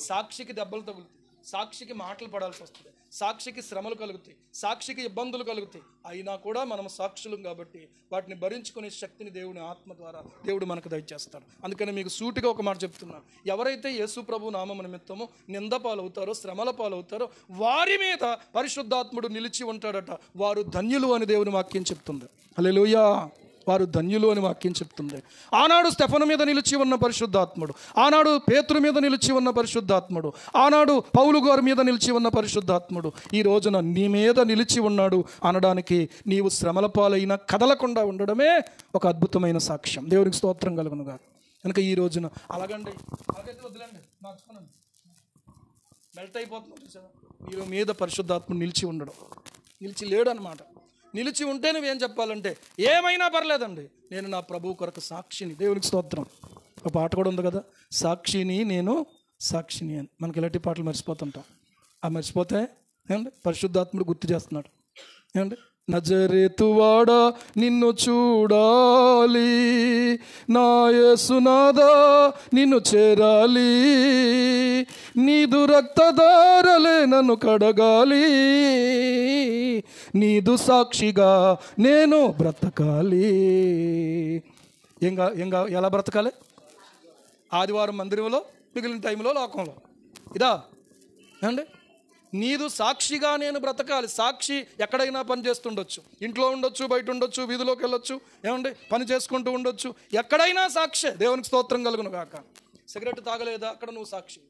సాక్షికి దెబ్బలు తగులుతాయి, సాక్షికి మాటలు పడాల్సి వస్తుంది, సాక్షికి శ్రమలు కలుగుతాయి, సాక్షికి ఇబ్బందులు కలుగుతాయి. అయినా కూడా మనం సాక్షులం కాబట్టి వాటిని భరించుకునే శక్తిని దేవుని ఆత్మ ద్వారా దేవుడు మనకు దయచేస్తాడు. అందుకని మీకు సూటిగా ఒక మాట చెప్తున్నాను, ఎవరైతే యేసు ప్రభు నామం నిమిత్తమో నింద పాలవుతారో, శ్రమల పాలవుతారో వారి మీద పరిశుద్ధాత్ముడు నిలిచి ఉంటాడట. వారు ధన్యులు అని దేవుని వాక్యం చెప్తుంది. హల్లెలూయా. వారు ధన్యులు అని వాక్యం చెప్తుంది. ఆనాడు స్టెఫను మీద నిలిచి ఉన్న పరిశుద్ధాత్ముడు, ఆనాడు పేతురు మీద నిలిచి ఉన్న పరిశుద్ధాత్ముడు, ఆనాడు పౌలు గారి మీద నిలిచి ఉన్న పరిశుద్ధాత్ముడు ఈ రోజున నీ మీద నిలిచి ఉన్నాడు అనడానికి నీవు శ్రమల పాలైన కదలకుండా ఉండడమే ఒక అద్భుతమైన సాక్ష్యం. దేవునికి స్తోత్రం కలుగునుగా. కనుక ఈ రోజున అలాగండి, అలాగైతే వదిలేండి, మార్చుకోనండి, మెల్ట్ అయిపోతుంది చూసారా. మీరు మీద పరిశుద్ధాత్ముడు నిలిచి ఉండడం, నిలిచి లేడు అనమాట. నిలిచి ఉంటే నువ్వేం చెప్పాలంటే ఏమైనా పర్లేదండి, నేను నా ప్రభువు కొరకు సాక్షిని. దేవునికి స్తోత్రం. ఒక పాట కూడా ఉంది కదా, సాక్షిని నేను సాక్షిని అని. మనకి ఇలాంటి పాటలు మర్చిపోతుంటాం. ఆ మర్చిపోతే ఏమండి పరిశుద్ధాత్ముడు గుర్తు చేస్తున్నాడు. ఏమండి, నజరేతువాడా నిన్ను చూడాలి, నా యేసునాదా నిన్ను చేరాలి, నీదు రక్తధారలే నన్ను కడగాలి, నీదు సాక్షిగా నేను బ్రతకాలి. ఎలా బ్రతకాలి? ఆదివారం మందిరంలో, మిగిలిన టైంలో లోకంలో. ఇదా ఏమండి, నీదు సాక్షిగా నేను బ్రతకాలి. సాక్షి ఎక్కడైనా పని చేస్తుండొచ్చు, ఇంట్లో ఉండొచ్చు, బయట ఉండొచ్చు, వీధిలోకి వెళ్ళొచ్చు, ఏమండి పని చేసుకుంటూ ఉండొచ్చు, ఎక్కడైనా సాక్షి. దేవునికి స్తోత్రం కలుగును గాక. సిగరెట్ తాగలేదా, అక్కడ నువ్వు సాక్షి.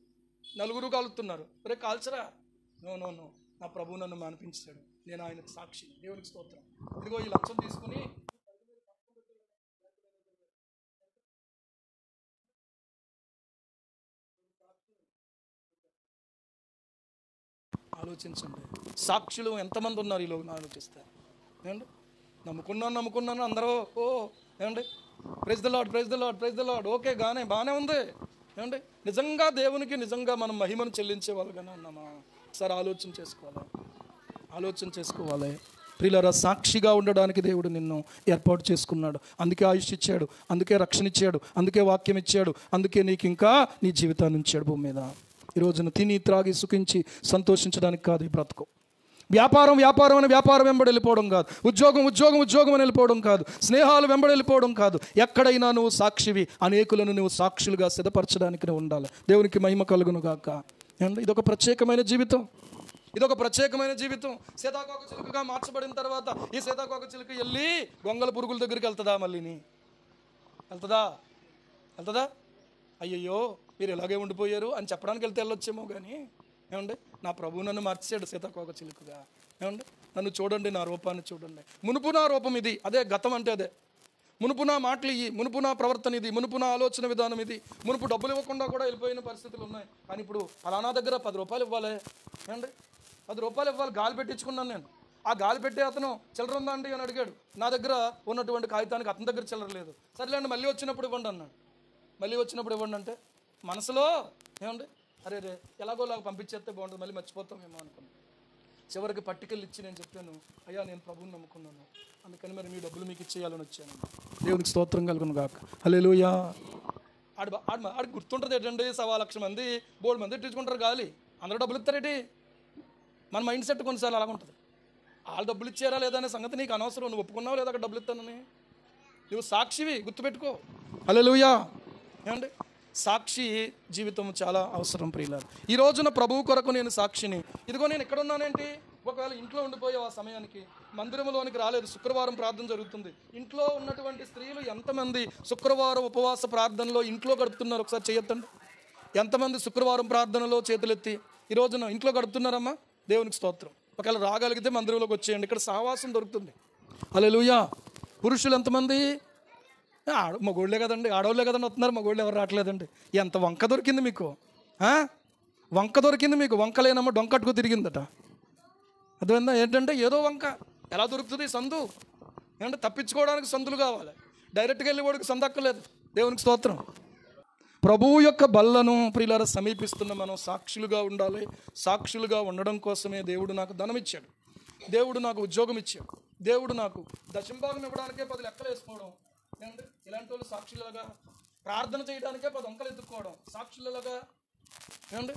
నలుగురు కాలుతున్నారు, రే కాల్చరా, నో నో నో, నా ప్రభువు నన్ను మానిపించాడు, నేను ఆయనకు సాక్షి. దేవునికి స్తోత్రం. ఇదిగో ఈ లంచం తీసుకుని ఆలోచించండి. సాక్షులు ఎంతమంది ఉన్నారు ఈ లోకంలో ఆలోచిస్తే. ఏమండి, నమ్ముకున్నాను అందరూ ఓ ఏమండి praise the lord, praise the lord, praise the lord, okay బాగానే ఉంది. ఏమండి, నిజంగా దేవునికి నిజంగా మనం మహిమను చెల్లించే వాళ్ళుగానే ఉన్నామా? ఒకసారి ఆలోచన చేసుకోవాలి. ప్రియులారా, సాక్షిగా ఉండడానికి దేవుడు నిన్ను ఏర్పాటు చేసుకున్నాడు. అందుకే ఆయుష్ ఇచ్చాడు, అందుకే రక్షణ ఇచ్చాడు, అందుకే వాక్యం ఇచ్చాడు, అందుకే నీకు ఇంకా నీ జీవితాన్ని ఉంచాడు భూమి మీద. ఈ రోజున తిని త్రాగి సుఖించి సంతోషించడానికి కాదు ఈ బ్రతుకు. వ్యాపారం అని వ్యాపారం వెంబడి వెళ్ళిపోవడం కాదు, ఉద్యోగం అని వెళ్ళిపోవడం కాదు, స్నేహాలు వెంబడి వెళ్ళిపోవడం కాదు. ఎక్కడైనా నువ్వు సాక్షివి, అనేకులను నువ్వు సాక్షులుగా సిద్ధపరచడానికి నువ్వు ఉండాలి. దేవునికి మహిమ కలుగును గాక. ఇదొక ప్రత్యేకమైన జీవితం. సీతాకోక చిలుకగా మార్చబడిన తర్వాత ఈ సీతాకోక చిలుక వెళ్ళి గొంగల పురుగుల దగ్గరికి వెళ్తుందా? మళ్ళీని వెళ్తుందా? అయ్యయ్యో మీరు ఇలాగే ఉండిపోయారు అని చెప్పడానికి వెళ్ళొచ్చేమో కానీ, ఏమండి నా ప్రభువు నన్ను మార్చాడు సీతాకోక చిలుకగా. ఏమండి, నన్ను చూడండి, నా రూపాన్ని చూడండి. మునుపు నా రూపం ఇది, అదే గతం అంటే అదే. మునుపు నా మాటలు ఇవి, మునుపు నా ప్రవర్తన ఇది, మునుపు నా ఆలోచన విధానం ఇది. మునుపు డబ్బులు ఇవ్వకుండా కూడా వెళ్ళిపోయిన పరిస్థితులు ఉన్నాయి. కానీ ఇప్పుడు ఫలానా దగ్గర 10 రూపాయలు ఇవ్వాలి. ఏమండి, 10 రూపాయలు ఇవ్వాలి. గాలి పెట్టించుకున్నాను నేను. ఆ గాలి పెట్టే అతను చిల్లర ఉందా అండి అని అడిగాడు. నా దగ్గర ఉన్నటువంటి కాగితానికి అతని దగ్గర చిల్లర లేదు. సరేలేండి మళ్ళీ వచ్చినప్పుడు ఇవ్వండి అన్నాడు. మళ్ళీ వచ్చినప్పుడు ఇవ్వండి అంటే మనసులో ఏమండి, అరే ఎలాగోలాగా పంపించేస్తే బాగుంటుంది, మళ్ళీ మర్చిపోతామేమో అనుకున్నాను. చివరికి పట్టుకెళ్ళి ఇచ్చి నేను చెప్పాను, అయ్యా నేను ప్రభువుని నమ్ముకున్నాను, అందుకని మరి మీ డబ్బులు మీకు ఇచ్చేయాలని వచ్చాను. దేవునికి స్తోత్రం కలుగును గాక. హల్లెలూయా. ఆడు గుర్తుంటుంది ఏంటండి, 1,00,000 మంది బోల్డ్ మంది ఇట్టించుకుంటారు గాలి, అందరూ డబ్బులు ఇస్తారేంటి? మన మైండ్ సెట్ కొన్నిసార్లు అలాగ ఉంటుంది. వాళ్ళు డబ్బులు ఇచ్చారా లేదా అనే సంగతి నీకు అనవసరం. నువ్వు ఒప్పుకున్నావు లేదా అక్కడ డబ్బులు ఇస్తానని. నువ్వు సాక్షివి, గుర్తుపెట్టుకో. హల్లెలూయా. ఏమండి, సాక్షి జీవితం చాలా అవసరం ప్రియులారా. ఈ రోజున ప్రభువు కొరకు నేను సాక్షిని. ఇదిగో నేను ఎక్కడ ఉన్నానేంటి, ఒకవేళ ఇంట్లో ఉండిపోయావు, ఆ సమయానికి మందిరంలోనికి రాలేదు, శుక్రవారం ప్రార్థన జరుగుతుంది. ఇంట్లో ఉన్నటువంటి స్త్రీలు ఎంతమంది శుక్రవారం ఉపవాస ప్రార్థనలో ఇంట్లో గడుపుతున్నారు? ఒకసారి చేయొద్దండి. ఎంతమంది శుక్రవారం ప్రార్థనలో చేతులెత్తి ఈ రోజున ఇంట్లో గడుపుతున్నారమ్మా? దేవునికి స్తోత్రం. ఒకవేళ రాగలిగితే మందిరంలోకి వచ్చేయండి, ఇక్కడ సహవాసం దొరుకుతుంది. హల్లెలూయా. పురుషులు ఎంతమంది? మగోళ్ళే కదండి, ఆడవాళ్ళే కదండి వస్తున్నారు, మగోళ్ళు ఎవరు రావట్లేదండి. ఎంత వంక దొరికింది మీకు, వంక లేనమ్మ డొంకట్టుకు తిరిగిందట. అర్థమైందా? ఏంటంటే ఏదో వంక ఎలా దొరుకుతుంది? సందు. ఏంటంటే తప్పించుకోవడానికి సందులు కావాలి, డైరెక్ట్గా వెళ్ళి వాడికి సందక్కలేదు. దేవునికి స్తోత్రం. ప్రభువు యొక్క బల్లను ప్రియులారా సమీపిస్తున్న మనం సాక్షులుగా ఉండాలి. సాక్షులుగా ఉండడం కోసమే దేవుడు నాకు ధనం ఇచ్చాడు, దేవుడు నాకు ఉద్యోగం ఇచ్చాడు, దేవుడు నాకు దశంభాగం ఇవ్వడానికే 10 లెక్కలు వేసుకోవడం. ఏమంటే ఇలాంటి వాళ్ళు సాక్షులుగా ప్రార్థన చేయడానికే 10 వంకలు ఎత్తుక్కోవడం సాక్షులలాగా. ఏమండి,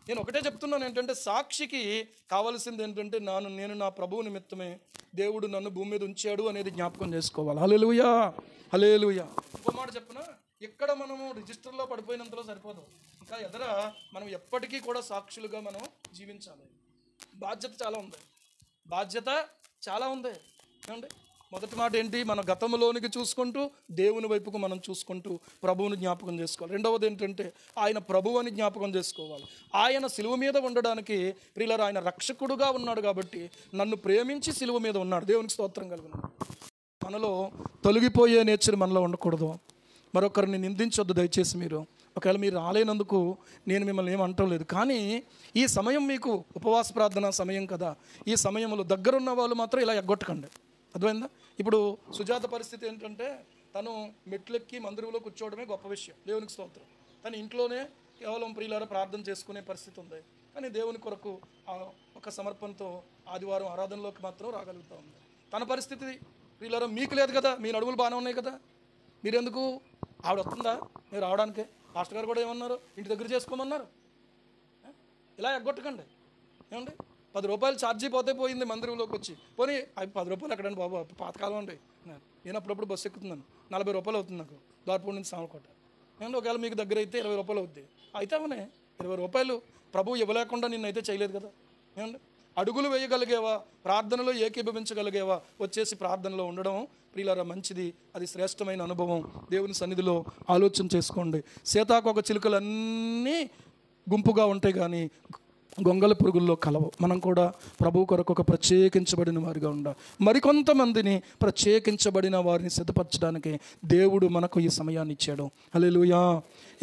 నేను ఒకటే చెప్తున్నాను ఏంటంటే, సాక్షికి కావాల్సింది ఏంటంటే, నేను నా ప్రభువు నిమిత్తమే దేవుడు నన్ను భూమి మీద ఉంచాడు అనేది జ్ఞాపకం చేసుకోవాలి. హల్లెలూయా, హల్లెలూయా. ఇంకో మాట చెప్పనా, ఇక్కడ మనము రిజిస్టర్లో పడిపోయినంతలో సరిపోదు, ఇంకా ఎదర మనం ఎప్పటికీ కూడా సాక్షులుగా మనం జీవించాలి. బాధ్యత చాలా ఉంది. ఏమండి, మొదటి మాట ఏంటి, మన గతంలోనికి చూసుకుంటూ దేవుని వైపుకు మనం చూసుకుంటూ ప్రభువుని జ్ఞాపకం చేసుకోవాలి. రెండవది ఏంటంటే, ఆయన ప్రభువు అని జ్ఞాపకం చేసుకోవాలి. ఆయన సిలువ మీద ఉండడానికి ప్రియులారా, ఆయన రక్షకుడుగా ఉన్నాడు కాబట్టి నన్ను ప్రేమించి సిలువ మీద ఉన్నాడు. దేవునికి స్తోత్రం కలుగును. మనలో తొలగిపోయే నేచర్ మనలో ఉండకూడదు. మరొకరిని నిందించొద్దు దయచేసి. మీరు ఒకవేళ మీరు రాలేనందుకు నేను మిమ్మల్ని ఏమంటం లేదు, కానీ ఈ సమయం మీకు ఉపవాస ప్రార్థన సమయం కదా, ఈ సమయంలో దగ్గరున్న వాళ్ళు మాత్రం ఇలా ఎగ్గొట్టకండి. అర్థమైందా? ఇప్పుడు సుజాత పరిస్థితి ఏంటంటే, తను మెట్లెక్కి మందిరంలో కూర్చోవడమే గొప్ప విషయం. దేవునికి స్తోత్రం. తను ఇంట్లోనే కేవలం ప్రియులారా ప్రార్థన చేసుకునే పరిస్థితి ఉంది, కానీ దేవుని కొరకు ఒక సమర్పణతో ఆదివారం ఆరాధనలోకి మాత్రం రాగలుగుతూ ఉంది. తన పరిస్థితి ప్రియులారా మీకు లేదు కదా, మీ నడువులు బాగానే ఉన్నాయి కదా, మీరెందుకు? ఆవిడ వస్తుందా మీరు రావడానికే? పాస్టర్ గారు కూడా ఏమన్నారు, ఇంటి దగ్గర చేసుకోమన్నారు. ఇలా ఎగ్గొట్టకండి. ఏమండి, 10 రూపాయలు ఛార్జీ పోయింది మందిరంలోకి వచ్చి, పోనీ అవి 10 రూపాయలు ఎక్కడండి బాబు, పాతకాలం అండి. నేను అప్పుడప్పుడు బస్సు ఎక్కుతున్నాను, 40 రూపాయలు అవుతుంది నాకు దారిపూడి నుంచి సామకోట. ఏమండి, ఒకవేళ మీకు దగ్గర అయితే 20 రూపాయలు అవుద్ది. అయితే అవునే 20 రూపాయలు ప్రభువు ఇవ్వలేకుండా నిన్నైతే చేయలేదు కదా. ఏమండి, అడుగులు వేయగలిగేవా, ప్రార్థనలో ఏకీభవించగలిగేవా, వచ్చేసి ప్రార్థనలో ఉండడం ప్రియులారా మంచిది. అది శ్రేష్టమైన అనుభవం. దేవుని సన్నిధిలో ఆలోచన చేసుకోండి. సీతాకోక చిలుకలన్నీ గుంపుగా ఉంటాయి కానీ గొంగళ పురుగుల్లో కలవు. మనం కూడా ప్రభు కొరకు ఒక ప్రత్యేకించబడిన వారిగా ఉండాలి. మరికొంతమందిని ప్రత్యేకించబడిన వారిని సిద్ధపరచడానికి దేవుడు మనకు ఈ సమయాన్ని ఇచ్చాడు. హల్లెలూయా.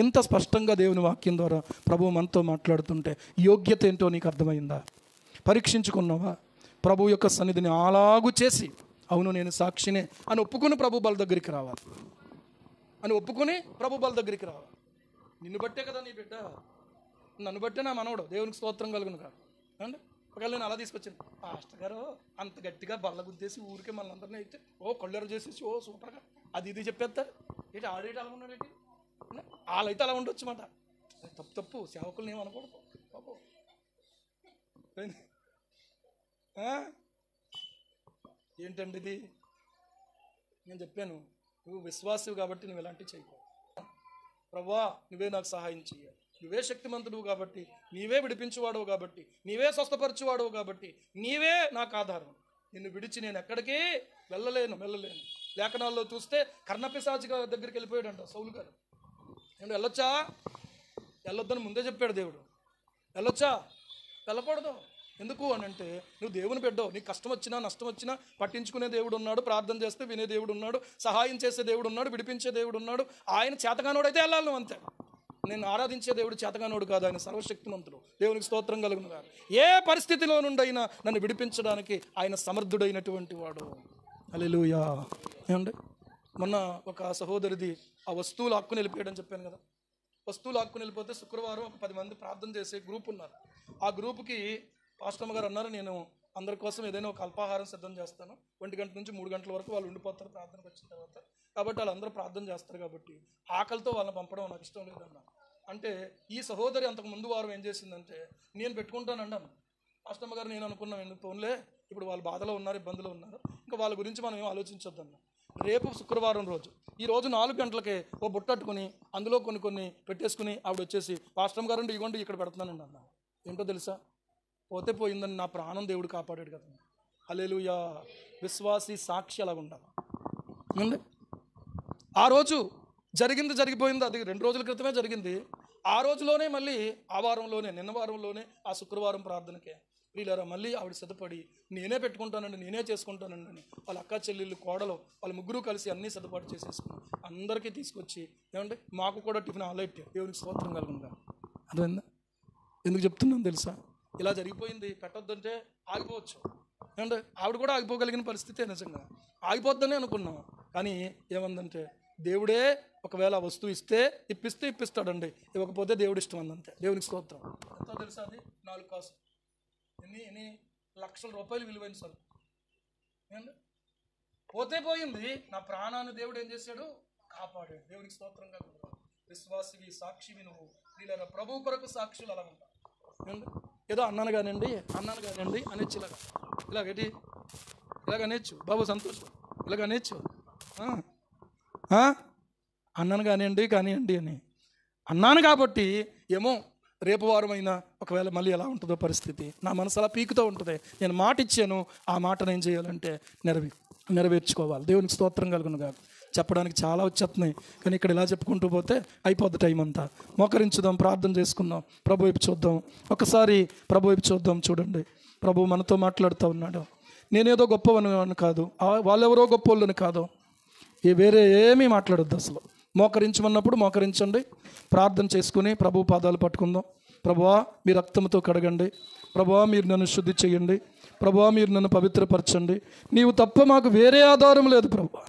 ఇంత స్పష్టంగా దేవుని వాక్యం ద్వారా ప్రభు మనతో మాట్లాడుతుంటే యోగ్యత ఏంటో నీకు అర్థమైందా? పరీక్షించుకున్నావా? ప్రభు యొక్క సన్నిధిని అలాగు చేసి, అవును నేను సాక్షినే అని ఒప్పుకుని ప్రభు బల దగ్గరికి రావాలి. నిన్ను బట్టే కదా నీ బిడ్డ, నన్ను బట్టే నా మనవడు. దేవునికి స్తోత్రం కలుగును కాదు. అండి, ఒకవేళ నేను అలా తీసుకొచ్చాను, పాస్టర్ గారు అంత గట్టిగా బల్ల గుద్దేసి ఊరికే మళ్ళీ అందరినీ అయితే కొల్లెరు చేసేసి సూపర్గా అది ఇది చెప్పేస్తారు ఏంటి, ఆడేటి అలా ఉన్నాడు ఏంటి, వాళ్ళైతే అలా ఉండొచ్చు మాట. తప్పు సేవకులను ఏమనకూడదు బాబు. ఏంటండి ఇది? నేను చెప్పాను, నువ్వు విశ్వాసివి కాబట్టి నువ్వు ఇలాంటివి చేయకూడదు. ప్రభువా నువ్వే నాకు సహాయం చెయ్యాలి, నువ్వే శక్తిమంతుడు కాబట్టి, నీవే విడిపించువాడవు కాబట్టి, నీవే స్వస్థపరచువాడవు కాబట్టి, నీవే నాకు ఆధారం. నిన్ను విడిచి నేను ఎక్కడికి వెళ్ళలేను. లేఖనాల్లో చూస్తే కర్ణపిశాచి దగ్గరికి వెళ్ళిపోయాడంట సౌలు గారు. నేను వెళ్ళొచ్చా? వెళ్ళొద్దని ముందే చెప్పాడు దేవుడు. వెళ్ళొచ్చా? వెళ్ళకూడదు. ఎందుకు అని అంటే, నువ్వు దేవుని బిడ్డవు. నీకు కష్టం వచ్చినా నష్టం వచ్చినా పట్టించుకునే దేవుడు ఉన్నాడు, ప్రార్థన చేస్తే వినే దేవుడు ఉన్నాడు, సహాయం చేసే దేవుడు ఉన్నాడు, విడిపించే దేవుడు ఉన్నాడు. ఆయన చేతగానోడు అయితే వెళ్ళాలి నువ్వు అంతే. నేను ఆరాధించే దేవుడు చేతగానోడు కాదు, ఆయన సర్వశక్తిమంతుడు. దేవునికి స్తోత్రం కలుగును గాక. ఏ పరిస్థితిలో నుండైనా నన్ను విడిపించడానికి ఆయన సమర్థుడైనటువంటి వాడు. హల్లెలూయా. ఏమండి, మొన్న ఒక సహోదరిది ఆ వస్తువులు హక్కుని వెళ్ళిపోయాడని చెప్పాను కదా. వస్తువులు హక్కుని వెళ్ళిపోతే శుక్రవారం ఒక 10 మంది ప్రార్థన చేసే గ్రూప్ ఉన్నారు. ఆ గ్రూప్కి పాస్టమ్మ గారు అన్నారు, నేను అందరి కోసం ఏదైనా ఒక అల్పాహారం సిద్ధం చేస్తాను, 1 గంట నుంచి 3 గంటల వరకు వాళ్ళు ఉండిపోతారు ప్రార్థనకు వచ్చిన తర్వాత, కాబట్టి వాళ్ళందరూ ప్రార్థన చేస్తారు కాబట్టి ఆకలితో వాళ్ళని పంపడం నాకు ఇష్టం లేదన్న. అంటే ఈ సహోదరి అంతకు ముందు వారం ఏం చేసిందంటే, నేను పెట్టుకుంటానండి అన్న. పాస్టమ్మ గారు నేను అనుకున్నాం, ఎందుకు తోన్లే, ఇప్పుడు వాళ్ళు బాధలో ఉన్నారు, ఇబ్బందులు ఉన్నారు, ఇంకా వాళ్ళ గురించి మనం ఏం ఆలోచించొద్దన్న. రేపు శుక్రవారం రోజు, ఈ రోజు 4 గంటలకే ఓ బుట్టట్టుకుని అందులో కొన్ని పెట్టేసుకుని ఆవిడ వచ్చేసి, పాస్టమ్మ గారు ఇవ్వండి ఇక్కడ పెడుతున్నానండి అన్న. ఏంటో తెలుసా, పోతే పోయిందని నా ప్రాణం దేవుడు కాపాడాడు కదా. హల్లెలూయా. విశ్వాసి సాక్షి అలాగ ఉండాలి. ఆ రోజు జరిగిపోయింది, అది 2 రోజుల క్రితమే జరిగింది. ఆ రోజులోనే మళ్ళీ ఆ వారంలోనే, నిన్న వారంలోనే ఆ శుక్రవారం ప్రార్థనకే ప్రియులారా మళ్ళీ ఆవిడ సిద్ధపడి, నేనే పెట్టుకుంటానండి, నేనే చేసుకుంటానండి అని వాళ్ళ అక్క చెల్లెళ్ళు కోడలు వాళ్ళ ముగ్గురు కలిసి అన్నీ సిద్ధపాటు చేసేసుకున్నాం. అందరికీ తీసుకొచ్చి, ఏమంటే మాకు కూడా టిఫిన్ ఆలెట్. దేవునికి స్తోత్రం కలుగునుగా. అర్థమైందా? ఎందుకు చెప్తున్నాను తెలుసా? ఇలా జరిగిపోయింది, పెట్టొద్దంటే ఆగిపోవచ్చు. ఏమంటే ఆవిడ కూడా ఆగిపోగలిగిన పరిస్థితే, నిజంగా ఆగిపోద్దని అనుకున్నాం. కానీ ఏమందంటే, దేవుడే ఒకవేళ వస్తువు ఇప్పిస్తే ఇప్పిస్తాడండి, ఇవ్వకపోతే దేవుడు ఇష్టం అందంతే. దేవునికి స్తోత్రం. ఎంతో తెలుసా? అది 4 కాసు, ఎన్ని లక్షల రూపాయలు విలువైన సరుకు. ఏమండి, పోతే పోయింది, నా ప్రాణాన్ని దేవుడు ఏం చేశాడు? కాపాడాడు. దేవునికి స్తోత్రంగా. విశ్వాసివి, సాక్షివి నువ్వు. వీళ్ళ ప్రభు కొరకు సాక్షులు అలా ఉంటారు. ఏదో అన్నాను కానివ్వండి అనేచ్చు, ఇలాగేటి ఇలాగ అనేచ్చు, బాబు సంతోషం ఇలాగ అనేచ్చు, అన్నాను కానివ్వండి అని అన్నాను కాబట్టి ఏమో రేపు వారమైనా ఒకవేళ మళ్ళీ ఎలా ఉంటుందో పరిస్థితి, నా మనసు అలా పీకుతూ ఉంటుంది. నేను మాట ఇచ్చాను, ఆ మాటను ఏం చేయాలంటే నెరవేర్చుకోవాలి. దేవునికి స్తోత్రం కలుగును గాక. చెప్పడానికి చాలా వచ్చేస్తున్నాయి, కానీ ఇక్కడ ఇలా చెప్పుకుంటూ పోతే అయిపోద్ది టైం అంతా. మోకరించుదాం, ప్రార్థన చేసుకుందాం, ప్రభు వైపు చూద్దాం. ఒకసారి ప్రభు వైపు చూద్దాం. చూడండి, ప్రభు మనతో మాట్లాడుతూ ఉన్నాడు. నేనేదో గొప్పవని కాదు, వాళ్ళెవరో గొప్పవాళ్ళని కాదు, వేరే ఏమీ మాట్లాడొద్దు. అసలు మోకరించమన్నప్పుడు మోకరించండి, ప్రార్థన చేసుకుని ప్రభు పాదాలు పట్టుకుందాం. ప్రభువా మీ రక్తంతో కడగండి, ప్రభువా మీరు నన్ను శుద్ధి చేయండి, ప్రభువా మీరు నన్ను పవిత్రపరచండి. నీవు తప్ప మాకు వేరే ఆధారం లేదు ప్రభువా,